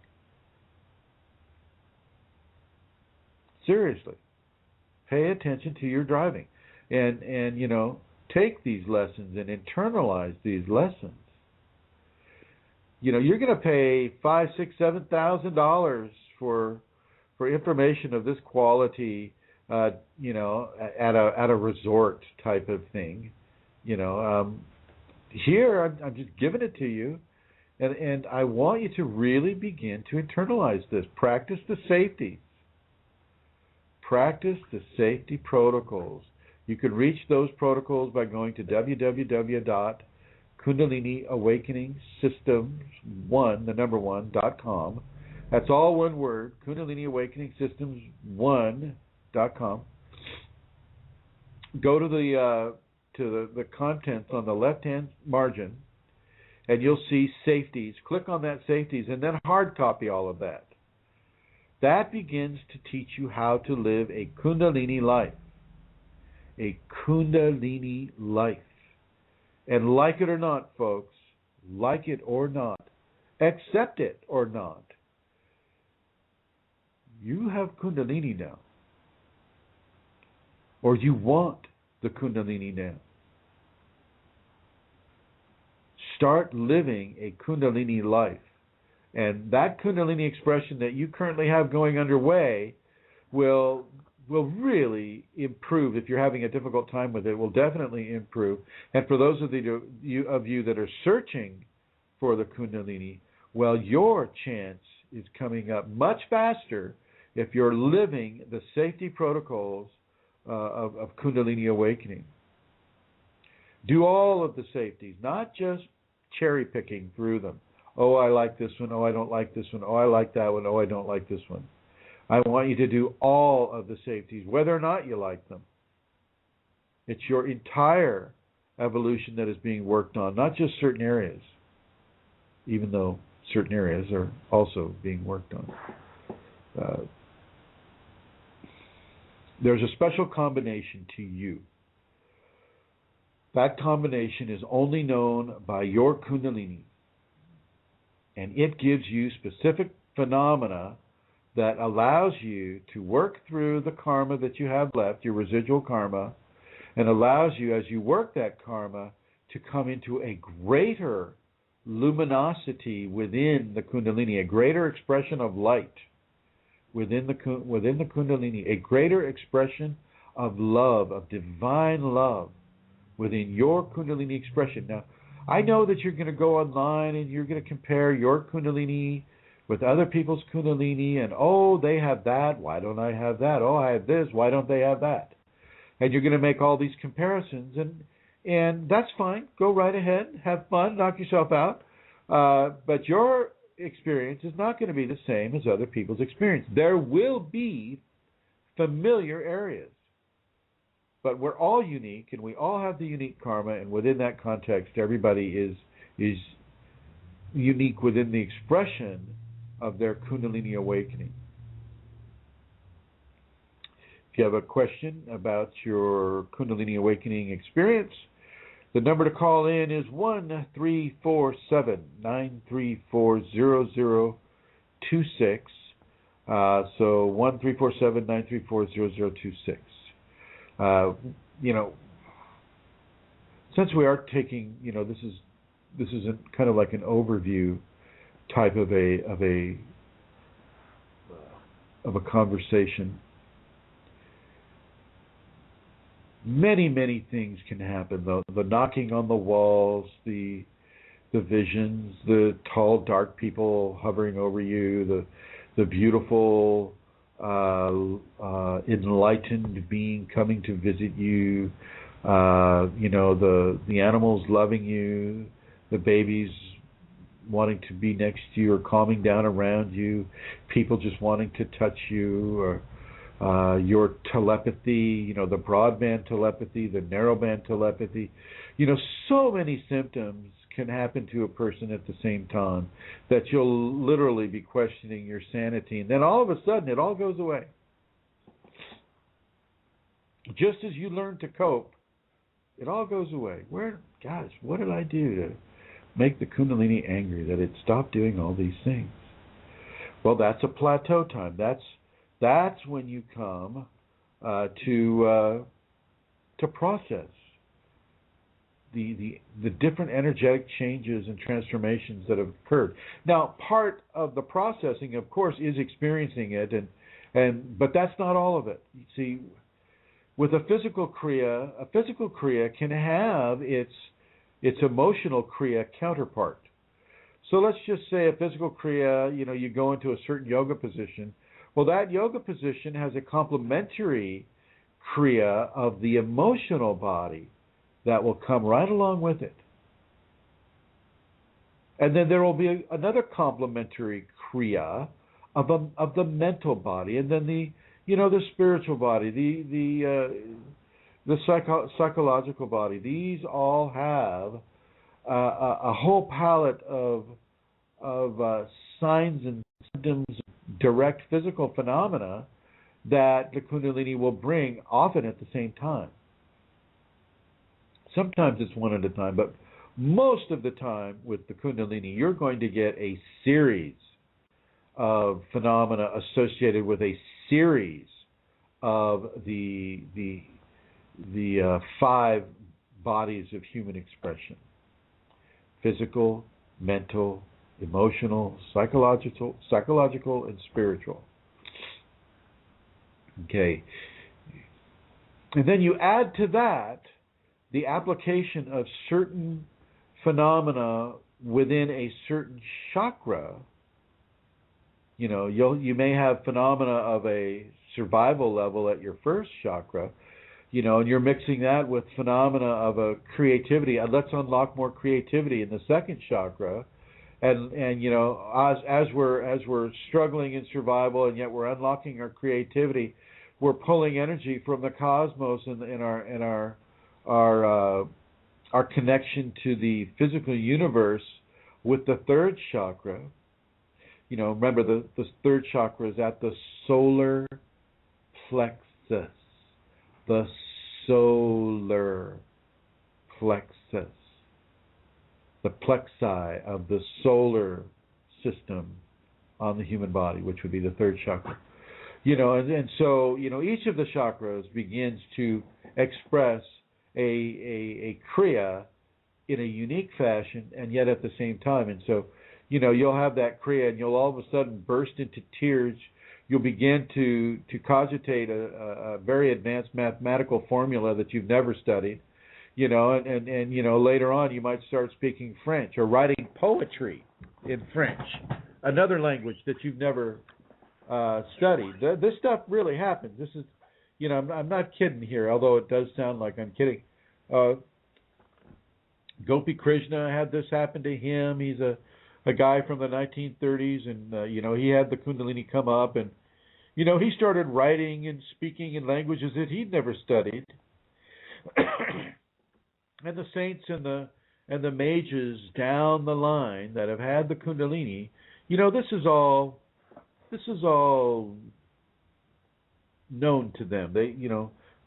Seriously. Pay attention to your driving. And take these lessons and internalize these lessons. You're going to pay $5,000, $6,000, $7,000 for information of this quality, at a resort type of thing. Here I'm just giving it to you, and I want you to really begin to internalize this. Practice the safeties. Practice the safety protocols. You can reach those protocols by going to www.KundaliniAwakeningSystems1.com. That's all one word, KundaliniAwakeningSystems1.com. Go to the contents on the left-hand margin, and you'll see safeties. Click on that safeties, and then hard copy all of that. That begins to teach you how to live a Kundalini life. A Kundalini life. And like it or not, folks, like it or not, accept it or not, you have Kundalini now. Or you want the Kundalini now. Start living a Kundalini life. And that Kundalini expression that you currently have going underway will really improve. If you're having a difficult time with it, will definitely improve. And for those of you that are searching for the Kundalini, well, your chance is coming up much faster if you're living the safety protocols of Kundalini awakening. Do all of the safeties, not just cherry picking through them. Oh, I like this one. Oh, I don't like this one. Oh, I like that one. Oh, I don't like this one. I want you to do all of the safeties, whether or not you like them. It's your entire evolution that is being worked on, not just certain areas, even though certain areas are also being worked on. There's a special combination to you. That combination is only known by your Kundalini, and it gives you specific phenomena that allows you to work through the karma that you have left, your residual karma, and allows you, as you work that karma, to come into a greater luminosity within the Kundalini, a greater expression of light within the Kundalini, a greater expression of love, of divine love within your Kundalini expression. Now, I know that you're going to go online and you're going to compare your Kundalini with other people's Kundalini, and oh, they have that, why don't I have that? Oh, I have this, why don't they have that? And you're going to make all these comparisons, and that's fine. Go right ahead, have fun, knock yourself out. But your experience is not going to be the same as other people's experience. There will be familiar areas, but we're all unique, and we all have the unique karma, and within that context, everybody is unique within the expression of their Kundalini awakening. If you have a question about your Kundalini awakening experience, the number to call in is 1-347-934-0026. So 1-347-934-0026. Since we are taking, this is kind of like an overview type of a conversation. Many things can happen, though. The knocking on the walls, the visions, the tall, dark people hovering over you, the beautiful, enlightened being coming to visit you, the animals loving you, the babies wanting to be next to you or calming down around you, people just wanting to touch you, or your telepathy, the broadband telepathy, the narrowband telepathy. So many symptoms can happen to a person at the same time that you'll literally be questioning your sanity. And then all of a sudden, it all goes away. Just as you learn to cope, it all goes away. What did I do to make the Kundalini angry that it stopped doing all these things? Well, that's a plateau time. That's when you come to process the different energetic changes and transformations that have occurred. Now, part of the processing, of course, is experiencing it, but that's not all of it. You see, with a physical kriya can have its emotional kriya counterpart. So let's just say a physical kriya, you go into a certain yoga position. Well, that yoga position has a complementary kriya of the emotional body that will come right along with it. And then there will be another complementary kriya of the mental body, and then the spiritual body, the psychological body. These all have a whole palette of signs and symptoms, direct physical phenomena that the Kundalini will bring, often at the same time. Sometimes it's one at a time, but most of the time with the Kundalini, you're going to get a series of phenomena associated with a series of the 5 bodies of human expression: physical, mental, emotional, psychological, and spiritual. Okay. And then you add to that the application of certain phenomena within a certain chakra. You may have phenomena of a survival level at your first chakra, and you're mixing that with phenomena of a creativity. Let's unlock more creativity in the second chakra. And as we're struggling in survival, and yet we're unlocking our creativity, we're pulling energy from the cosmos in our connection to the physical universe with the third chakra. Remember the third chakra is at the solar plexus. The solar plexus. The plexi of the solar system on the human body, which would be the third chakra. And so each of the chakras begins to express a kriya in a unique fashion, and yet at the same time. And so, you'll have that kriya, and you'll all of a sudden burst into tears. You'll begin to cogitate a very advanced mathematical formula that you've never studied. And later on you might start speaking French or writing poetry in French, another language that you've never studied. This stuff really happens. This is, I'm not kidding here, although it does sound like I'm kidding. Gopi Krishna had this happen to him. He's a a guy from the 1930s, and he had the Kundalini come up, and he started writing and speaking in languages that he'd never studied. And the saints and the mages down the line that have had the Kundalini, this is all known to them. They,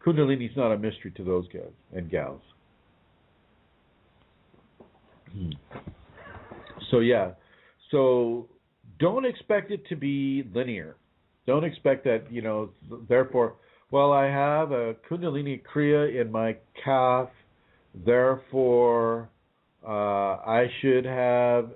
Kundalini's not a mystery to those guys and gals. So don't expect it to be linear. Don't expect that, therefore, well, I have a Kundalini Kriya in my calf, therefore I should have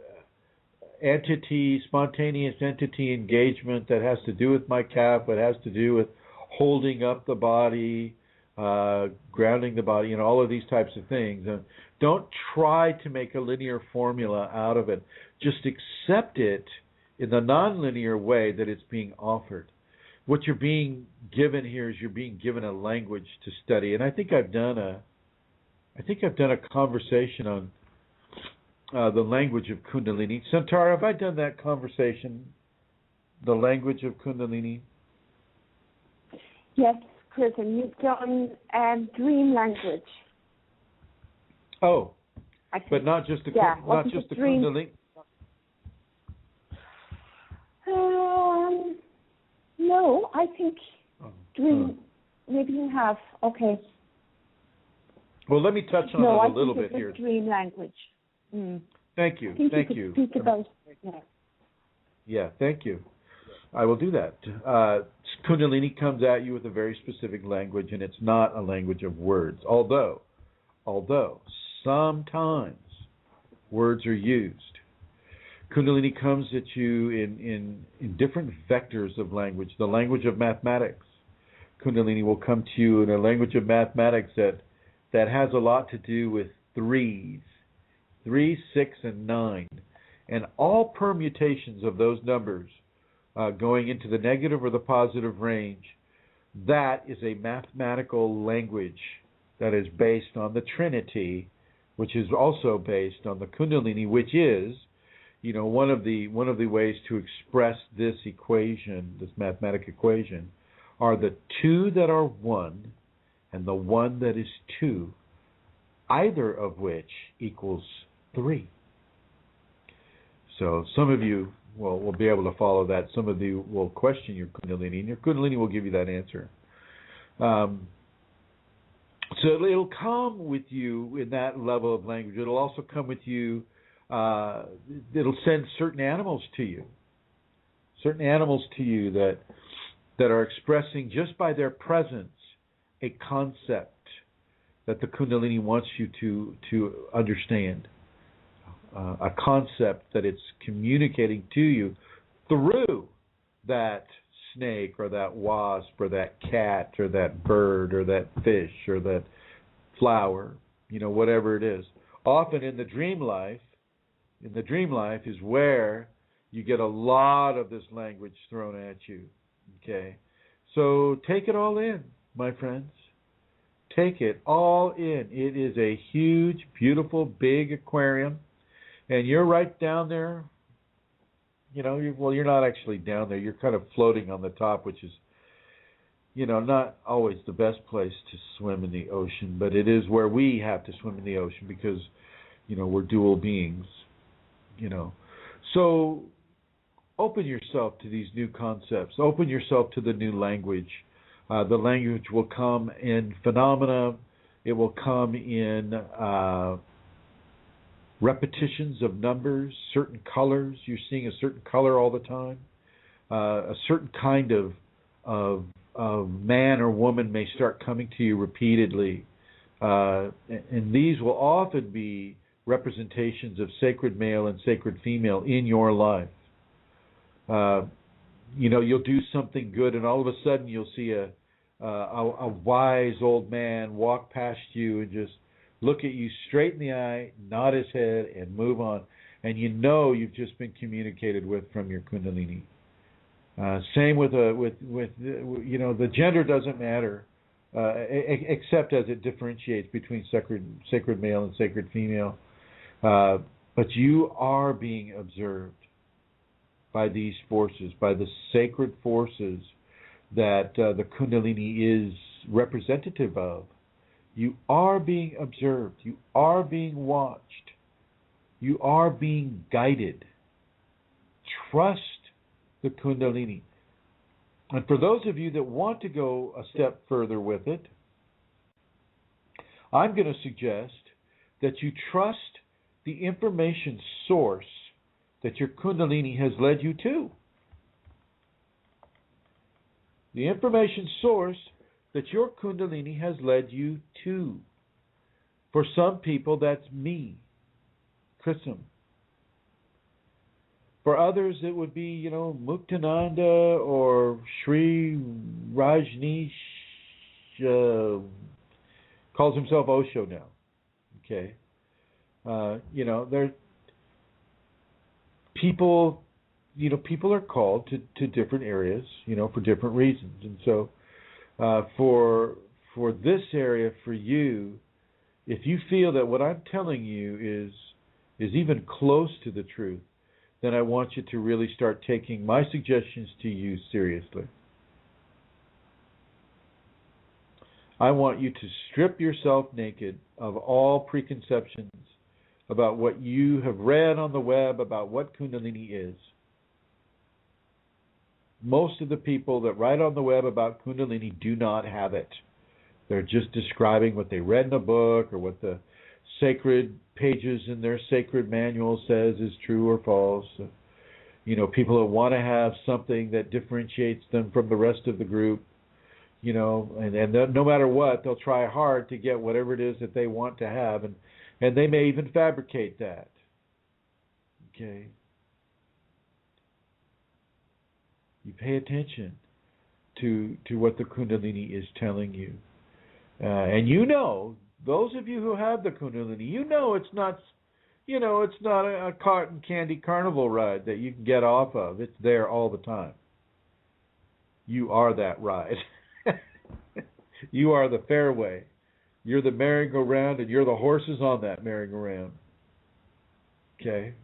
spontaneous entity engagement that has to do with my calf, but has to do with holding up the body, grounding the body, all of these types of things. And don't try to make a linear formula out of it. Just accept it in the nonlinear way that it's being offered. What you're being given here is you're being given a language to study. And I think I've done a conversation on the language of Kundalini. Santara, have I done that conversation, the language of Kundalini? Yes, Chrism, you've done dream language. Oh, but not just the dream. Kundalini. No, I think dream. Maybe you have. Okay. Well, let me touch on it a little bit here. Dream language. Thank you. Thank you. Speak about it. Yeah, thank you. I will do that. Kundalini comes at you with a very specific language, and it's not a language of words. Although sometimes words are used. Kundalini comes at you in different vectors of language. The language of mathematics. Kundalini will come to you in a language of mathematics that has a lot to do with threes, 3, 6, and 9, and all permutations of those numbers going into the negative or the positive range. That is a mathematical language that is based on the Trinity, which is also based on the Kundalini, which is, one of the ways to express this equation, this mathematic equation, are the two that are one and the one that is two, either of which equals 3. So some of you will be able to follow that. Some of you will question your Kundalini, and your Kundalini will give you that answer. So it'll come with you in that level of language. It'll also come with you. It'll send certain animals to you that are expressing just by their presence a concept that the Kundalini wants you to understand, a concept that it's communicating to you through that snake or that wasp or that cat or that bird or that fish or that flower, whatever it is. Often in the dream life is where you get a lot of this language thrown at you. Okay? So take it all in, my friends. Take it all in. It is a huge, beautiful, big aquarium, and you're right down there. You're not actually down there. You're kind of floating on the top, which is, not always the best place to swim in the ocean, but it is where we have to swim in the ocean because, we're dual beings, So open yourself to these new concepts. Open yourself to the new language. The language will come in phenomena. It will come in repetitions of numbers, certain colors. You're seeing a certain color all the time. A certain kind of man or woman may start coming to you repeatedly. And these will often be representations of sacred male and sacred female in your life. You'll do something good, and all of a sudden you'll see a wise old man walk past you and just look at you straight in the eye, nod his head, and move on. And you've just been communicated with from your Kundalini. Same with the gender doesn't matter, except as it differentiates between sacred male and sacred female. But you are being observed by these forces, by the sacred forces that the Kundalini is representative of. You are being observed. You are being watched. You are being guided. Trust the Kundalini. And for those of you that want to go a step further with it, I'm going to suggest that you trust the information source that your Kundalini has led you to. The information source that your Kundalini has led you to. For some people, that's me, Chrism. For others, it would be, Muktananda or Sri Rajneesh, calls himself Osho now. Okay. There people, people are called to different areas, for different reasons. And so for this area, for you, if you feel that what I'm telling you is even close to the truth, then I want you to really start taking my suggestions to you seriously. I want you to strip yourself naked of all preconceptions about what you have read on the web about what Kundalini is. Most of the people that write on the web about Kundalini do not have it. They're just describing what they read in a book or what the sacred pages in their sacred manual says is true or false. People that want to have something that differentiates them from the rest of the group, and no matter what, they'll try hard to get whatever it is that they want to have, and they may even fabricate that. Okay. You pay attention to what the Kundalini is telling you. And those of you who have the Kundalini, it's not a cotton candy carnival ride that you can get off of. It's there all the time. You are that ride. You are the fairway. You're the merry-go-round, and you're the horses on that merry-go-round. Okay?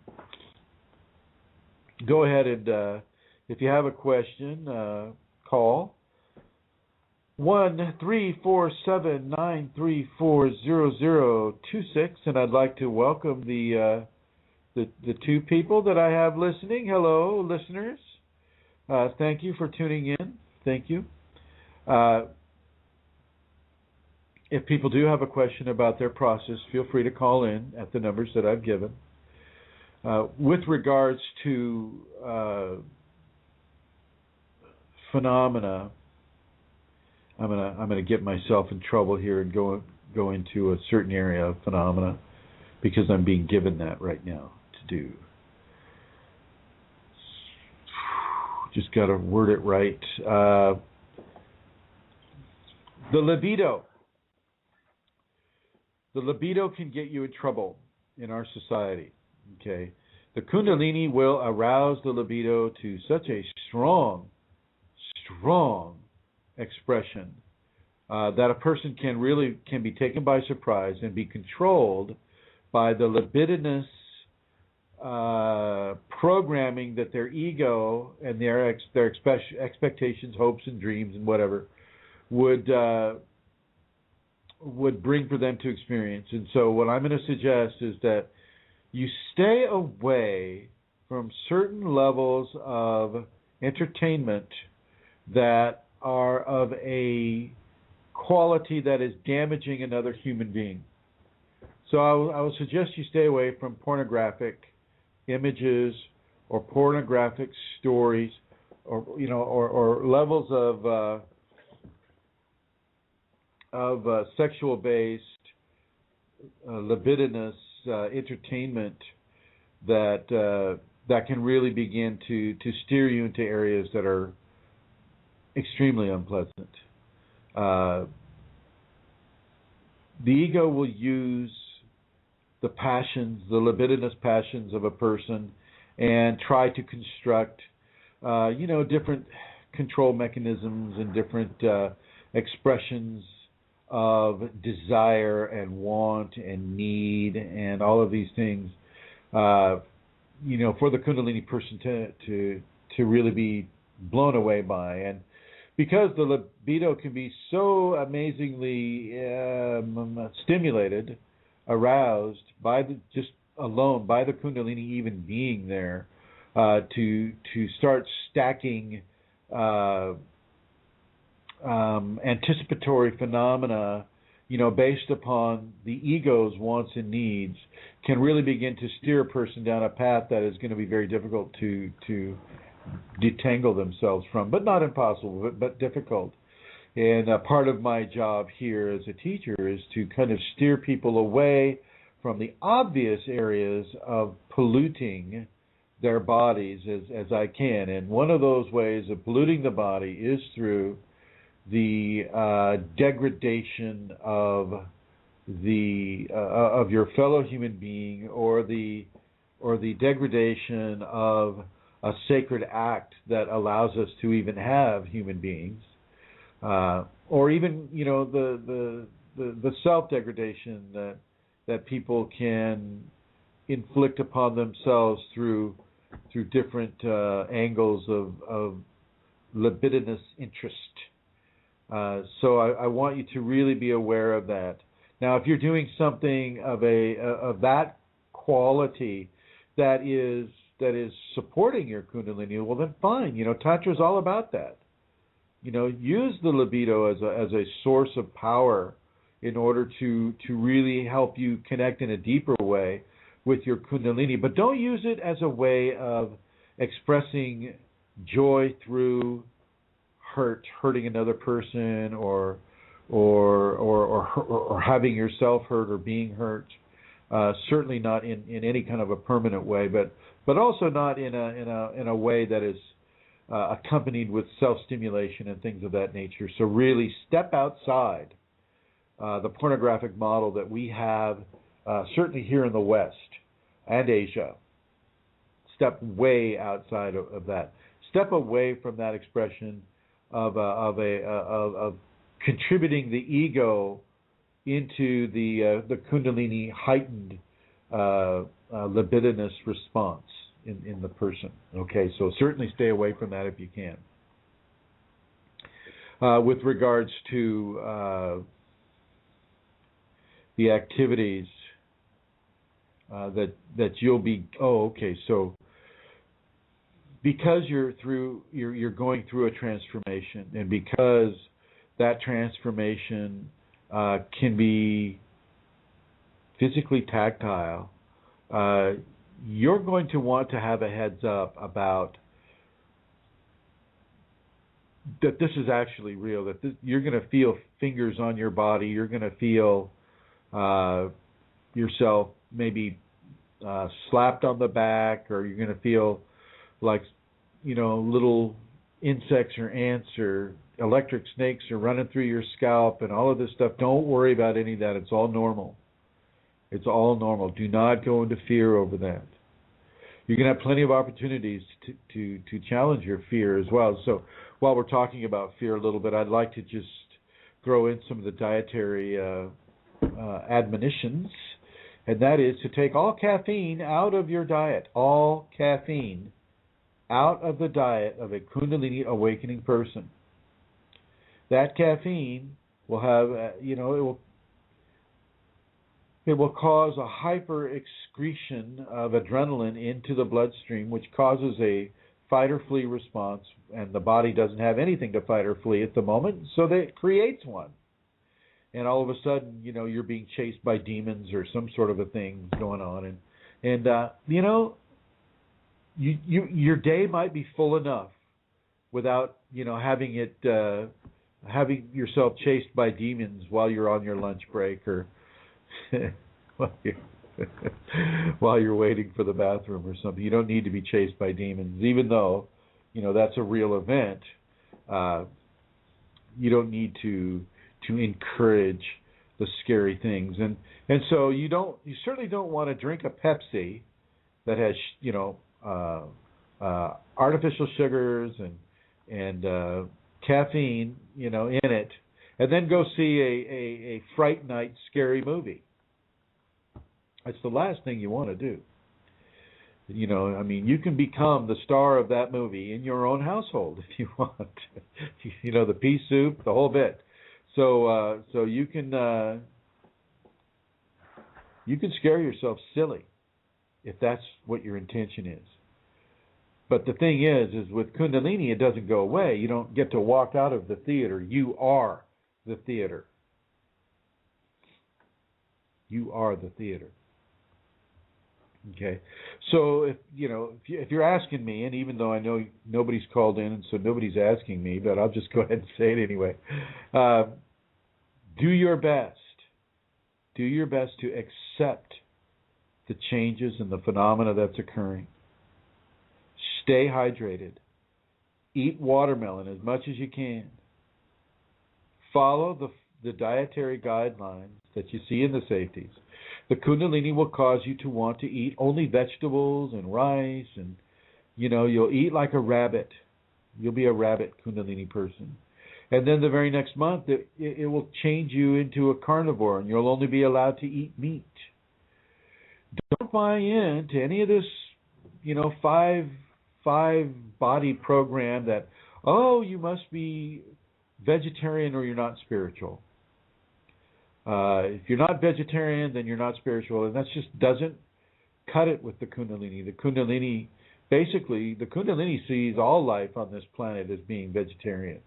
Go ahead and, if you have a question, call 1-347-934-0026, and I'd like to welcome the two people that I have listening. Hello, listeners. Thank you for tuning in. Thank you. If people do have a question about their process, feel free to call in at the numbers that I've given. With regards to phenomena, I'm gonna get myself in trouble here and go into a certain area of phenomena because I'm being given that right now to do. Just got to word it right. The libido. The libido can get you in trouble in our society. Okay, the Kundalini will arouse the libido to such a strong expression that a person can be taken by surprise and be controlled by the libidinous programming that their ego and their expectations, hopes, and dreams and whatever would bring for them to experience. And so what I'm going to suggest is that you stay away from certain levels of entertainment that are of a quality that is damaging another human being. So I will suggest you stay away from pornographic images or pornographic stories, or levels of sexual-based, libidinous entertainment that can really begin to steer you into areas that are extremely unpleasant. The ego will use the passions, the libidinous passions of a person, and try to construct, different control mechanisms and different expressions of desire and want and need and all of these things for the Kundalini person to really be blown away by. And because the libido can be so amazingly stimulated, aroused by just alone by the Kundalini even being there, to start stacking anticipatory phenomena, based upon the ego's wants and needs, can really begin to steer a person down a path that is going to be very difficult to detangle themselves from, but not impossible, but difficult. And part of my job here as a teacher is to kind of steer people away from the obvious areas of polluting their bodies as I can. And one of those ways of polluting the body is through the degradation of your fellow human being, or the degradation of a sacred act that allows us to even have human beings, or even the self-degradation that people can inflict upon themselves through different angles of libidinous interest. So I want you to really be aware of that. Now, if you're doing something of that quality that is supporting your Kundalini, well then fine. Tantra is all about that. Use the libido as a source of power in order to really help you connect in a deeper way with your Kundalini. But don't use it as a way of expressing joy through hurting another person, or having yourself hurt or being hurt. Certainly not in any kind of a permanent way, but also not in a way that is accompanied with self-stimulation and things of that nature. So really step outside the pornographic model that we have, certainly here in the West and Asia. Step way outside of that. Step away from that expression of contributing the ego into the Kundalini heightened libidinous response in the person. Okay, so certainly stay away from that if you can. With regards to the activities that you'll be, so because you're going through a transformation, and because that transformation can be physically tactile, you're going to want to have a heads up about that this is actually real, that you're going to feel fingers on your body, you're going to feel yourself maybe slapped on the back, or you're going to feel like, little insects or ants or electric snakes are running through your scalp and all of this stuff. Don't worry about any of that. It's all normal. It's all normal. Do not go into fear over that. You're going to have plenty of opportunities to challenge your fear as well. So while we're talking about fear a little bit, I'd like to just throw in some of the dietary admonitions, and that is to take all caffeine out of your diet. All caffeine out of the diet of a Kundalini awakening person. That caffeine will have, it will cause a hyper excretion of adrenaline into the bloodstream, which causes a fight or flee response, and the body doesn't have anything to fight or flee at the moment, so that it creates one. And all of a sudden, you're being chased by demons or some sort of a thing going on, and your day might be full enough without having yourself chased by demons while you're on your lunch break, or while you're waiting for the bathroom or something. You don't need to be chased by demons, even though that's a real event. You don't need to encourage the scary things, and so you certainly don't want to drink a Pepsi that has artificial sugars and caffeine in it, and then go see a Fright Night scary movie. That's the last thing you want to do. You know, I mean, you can become the star of that movie in your own household if you want. You know, the pea soup, the whole bit. So you can scare yourself silly if that's what your intention is. But the thing is with Kundalini, it doesn't go away. You don't get to walk out of the theater. You are the theater. You are the theater. Okay, so if you're asking me, and even though I know nobody's called in, and so nobody's asking me, but I'll just go ahead and say it anyway. Do your best. Do your best to accept the changes and the phenomena that's occurring. Stay hydrated. Eat watermelon as much as you can. Follow the dietary guidelines that you see in the safeties. The Kundalini will cause you to want to eat only vegetables and rice, and you'll eat like a rabbit. You'll be a rabbit Kundalini person. And then the very next month, it will change you into a carnivore, and you'll only be allowed to eat meat. Don't buy into any of this, five body program that, you must be vegetarian or you're not spiritual. If you're not vegetarian, then you're not spiritual, and that just doesn't cut it with the Kundalini. The Kundalini sees all life on this planet as being vegetarian.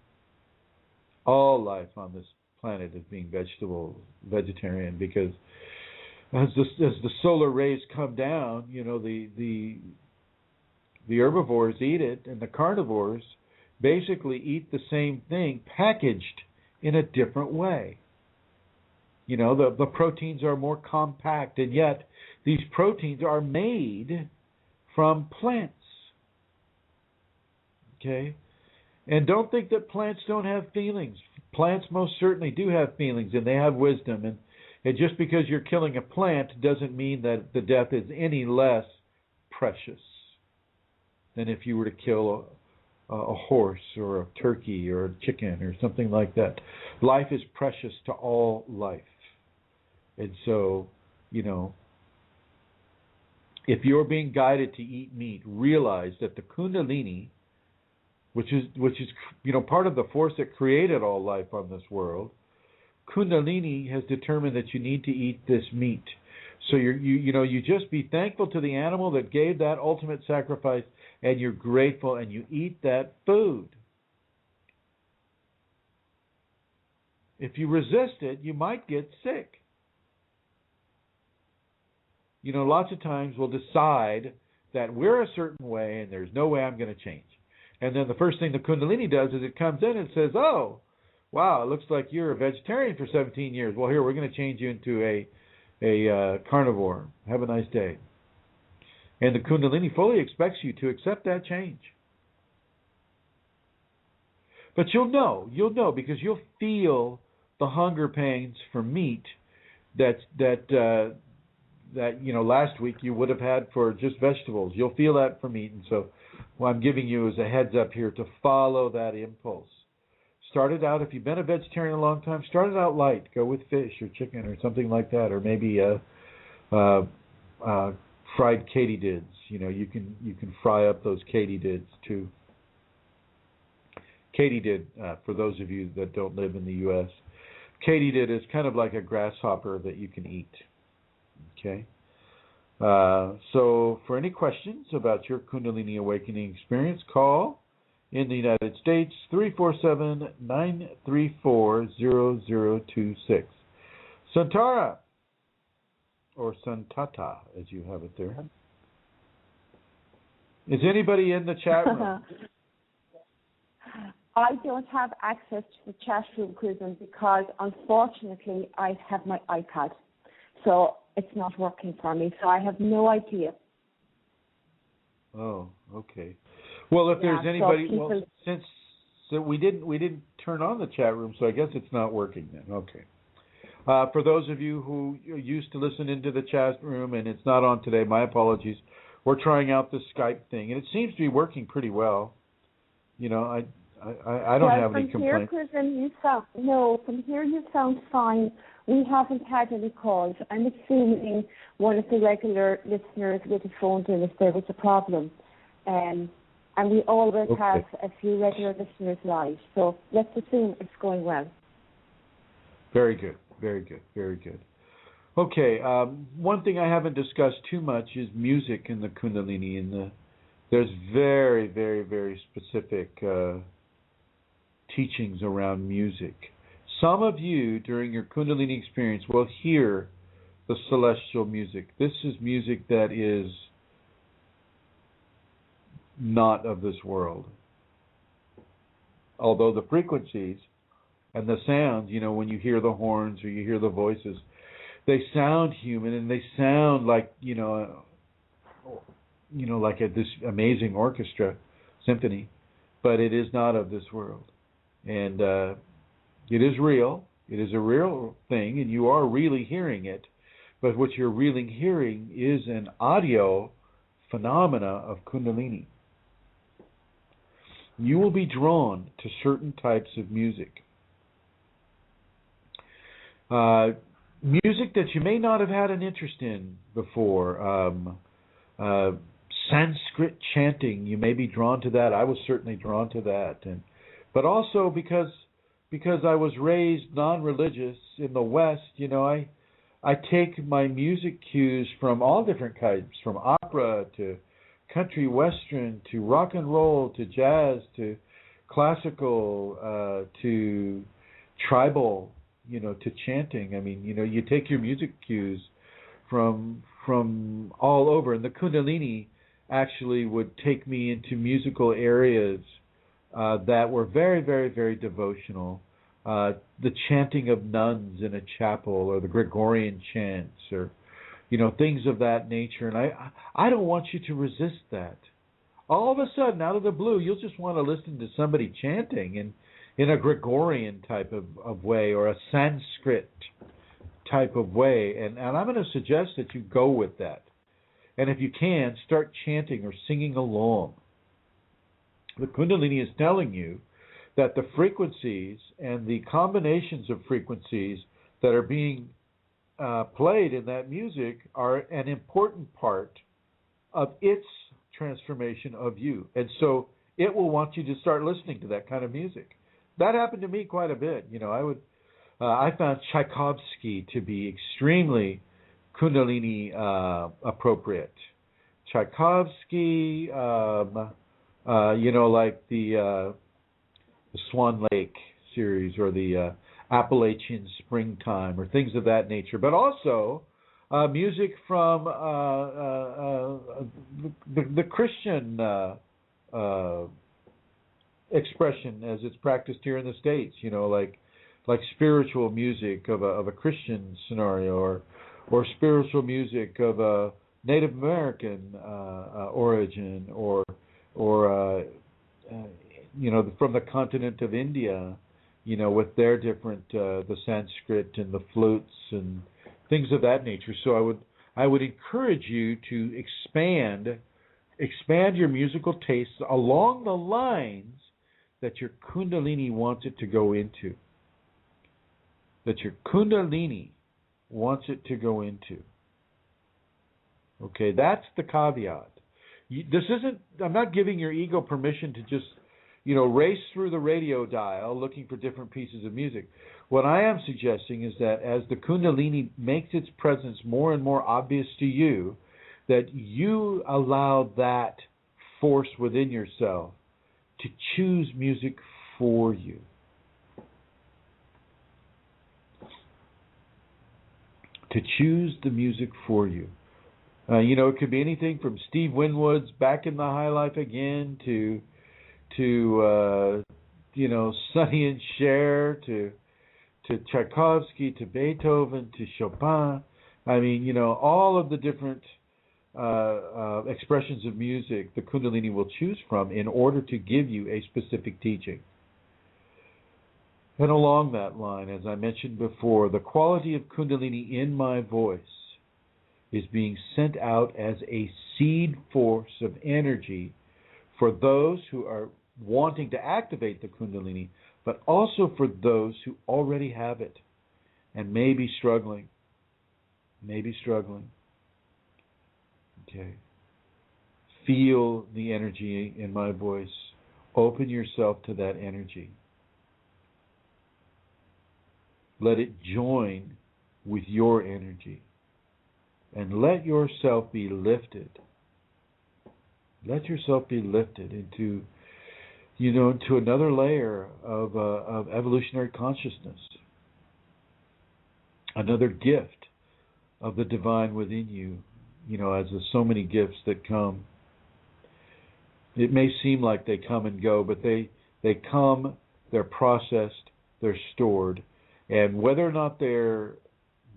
All life on this planet is being vegetarian, because as the solar rays come down, the herbivores eat it, and the carnivores basically eat the same thing packaged in a different way. The proteins are more compact, and yet these proteins are made from plants. Okay? And don't think that plants don't have feelings. Plants most certainly do have feelings, and they have wisdom. And just because you're killing a plant doesn't mean that the death is any less precious than if you were to kill a horse or a turkey or a chicken or something like that. Life is precious to all life. And so, if you're being guided to eat meat, realize that the Kundalini, which is part of the force that created all life on this world, Kundalini has determined that you need to eat this meat. So you just be thankful to the animal that gave that ultimate sacrifice, and you're grateful, and you eat that food. If you resist it, you might get sick. Lots of times we'll decide that we're a certain way and there's no way I'm going to change. And then the first thing the Kundalini does is it comes in and says, oh, wow, it looks like you're a vegetarian for 17 years. Well, here, we're going to change you into a carnivore. Have a nice day. And the Kundalini fully expects you to accept that change. But you'll know, because you'll feel the hunger pains for meat that last week you would have had for just vegetables. You'll feel that for meat. And so what I'm giving you is a heads up here to follow that impulse. Start it out, if you've been a vegetarian a long time, start it out light. Go with fish or chicken or something like that, or maybe fried katydids. You can fry up those katydids too. Katydid, for those of you that don't live in the U.S., katydid is kind of like a grasshopper that you can eat. Okay. So for any questions about your Kundalini awakening experience, call in the United States 347-934-0026. Santara, or Santata, as you have it there. Is anybody in the chat room? I don't have access to the chat room, Chrism, because unfortunately I have my iPad. So it's not working for me, so I have no idea. Oh, okay. Well, if there's anybody, since we didn't turn on the chat room, so I guess it's not working then. Okay. For those of you who used to listen into the chat room and it's not on today, my apologies. We're trying out this Skype thing, and it seems to be working pretty well. I don't have any complaints. From here you sound fine. We haven't had any calls. I'm assuming one of the regular listeners would have phoned in if there was a problem. And we always have a few regular listeners live. So let's assume it's going well. Very good. Okay, one thing I haven't discussed too much is music in the Kundalini. There's very, very, very specific teachings around music. Some of you, during your Kundalini experience, will hear the celestial music. This is music that is not of this world. Although the frequencies and the sounds, when you hear the horns or you hear the voices, they sound human and they sound like, like this amazing orchestra symphony, but it is not of this world. And it is real. It is a real thing, and you are really hearing it. But what you're really hearing is an audio phenomena of Kundalini. You will be drawn to certain types of music. Music that you may not have had an interest in before. Sanskrit chanting, you may be drawn to that. I was certainly drawn to that. But also because I was raised non-religious in the West, I take my music cues from all different kinds, from opera to country western to rock and roll to jazz to classical to tribal, to chanting. I mean, you take your music cues from all over, and the Kundalini actually would take me into musical areas that were very, very, very devotional. The chanting of nuns in a chapel, or the Gregorian chants, or things of that nature. And I don't want you to resist that. All of a sudden, out of the blue, you'll just want to listen to somebody chanting in a Gregorian type of way, or a Sanskrit type of way. And I'm going to suggest that you go with that. And if you can, start chanting or singing along. The Kundalini is telling you that the frequencies and the combinations of frequencies that are being played in that music are an important part of its transformation of you. And so it will want you to start listening to that kind of music. That happened to me quite a bit. I found Tchaikovsky to be extremely Kundalini appropriate. Tchaikovsky, like the Swan Lake series, or the Appalachian Springtime, or things of that nature. But also music from the Christian expression as it's practiced here in the States. Like spiritual music of a Christian scenario, or spiritual music of a Native American origin, or from the continent of India, with their different the Sanskrit and the flutes and things of that nature. So I would encourage you to expand your musical tastes along the lines that your Kundalini wants it to go into. That your Kundalini wants it to go into. Okay, that's the caveat. I'm not giving your ego permission to just, race through the radio dial looking for different pieces of music. What I am suggesting is that as the Kundalini makes its presence more and more obvious to you, that you allow that force within yourself to choose music for you. To choose the music for you. It could be anything from Steve Winwood's Back in the High Life Again to Sonny and Cher, to Tchaikovsky, to Beethoven, to Chopin. I mean, all of the different expressions of music the Kundalini will choose from in order to give you a specific teaching. And along that line, as I mentioned before, the quality of Kundalini in my voice is being sent out as a seed force of energy for those who are wanting to activate the Kundalini, but also for those who already have it and may be struggling. Okay. Feel the energy in my voice. Open yourself to that energy. Let it join with your energy. And let yourself be lifted. Let yourself be lifted into, into another layer of evolutionary consciousness. Another gift of the divine within you, as there's so many gifts that come. It may seem like they come and go, but they come, they're processed, they're stored, and whether or not they're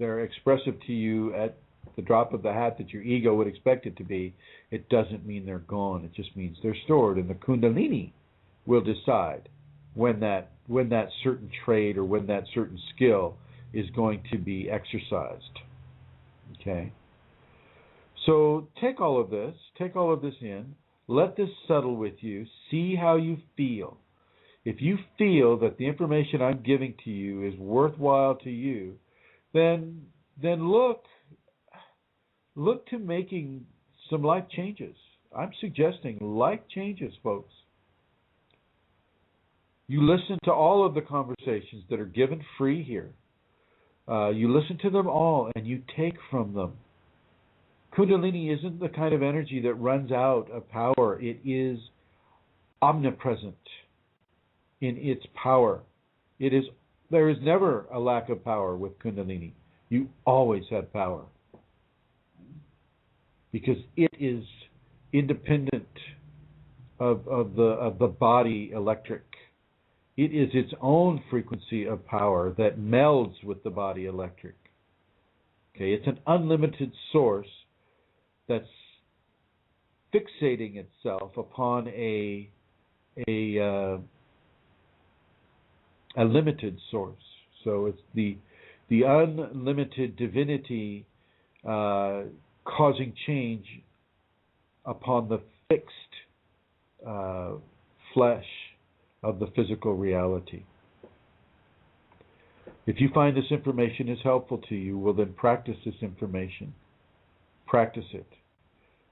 expressive to you at the drop of the hat that your ego would expect it to be, it doesn't mean they're gone. It just means they're stored, and the Kundalini will decide when that certain trait or when that certain skill is going to be exercised. Okay? So take all of this in, let this settle with you, see how you feel. If you feel that the information I'm giving to you is worthwhile to you, then look to making some life changes. I'm suggesting life changes, folks. You listen to all of the conversations that are given free here. You listen to them all and you take from them. Kundalini isn't the kind of energy that runs out of power. It is omnipresent in its power. There is never a lack of power with Kundalini. You always have power. Because it is independent of the body electric. It is its own frequency of power that melds with the body electric. Okay, it's an unlimited source that's fixating itself upon a limited source. So it's the unlimited divinity causing change upon the fixed flesh of the physical reality. If you find this information is helpful to you, well then practice this information. Practice it.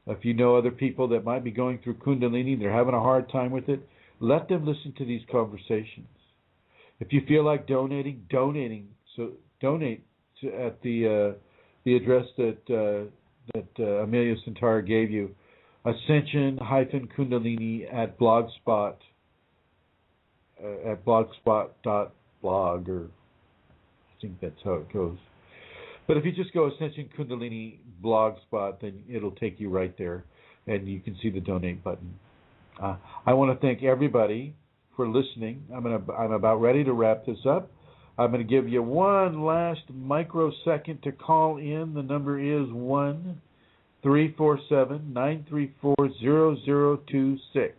If you know other people that might be going through Kundalini, they're having a hard time with it, let them listen to these conversations. If you feel like donating, so donate at the address that Amelia Santara gave you, Ascension-Kundalini at Blogspot, at blogspot.blog, or I think that's how it goes. But if you just go Ascension Kundalini Blogspot, then it'll take you right there, and you can see the donate button. I want to thank everybody for listening. I'm about ready to wrap this up. I'm going to give you one last microsecond to call in. The number is 1-347-934-0026.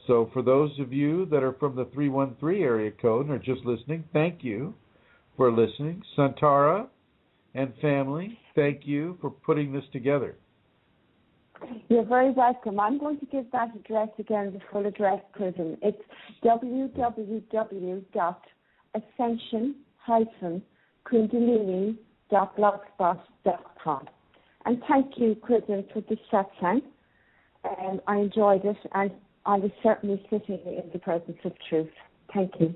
So for those of you that are from the 313 area code and are just listening, thank you for listening. Santara and family, thank you for putting this together. You're very welcome. I'm going to give that address again, the full address, Chrism. It's www.ascension-kundalini.blogspot.com. And thank you, Chrism, for this satsang. I enjoyed it, and I was certainly sitting in the presence of truth. Thank you.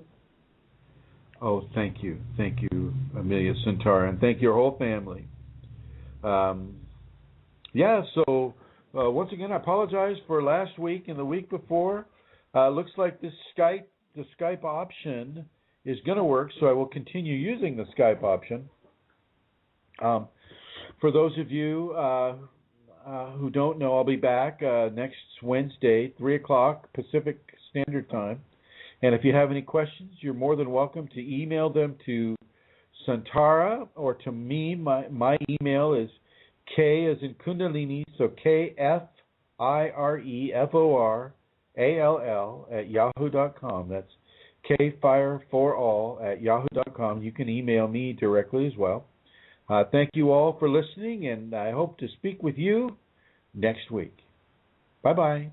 Oh, thank you. Thank you, Amelia Santara, and thank your whole family. So once again, I apologize for last week and the week before. Looks like the Skype option is going to work, so I will continue using the Skype option. For those of you who don't know, I'll be back next Wednesday, 3 o'clock Pacific Standard Time. And if you have any questions, you're more than welcome to email them to Santara or to me. My email is K as in Kundalini, so KFIREFORALL at yahoo.com. That's KFIRE4all at yahoo.com. You can email me directly as well. Thank you all for listening, and I hope to speak with you next week. Bye-bye.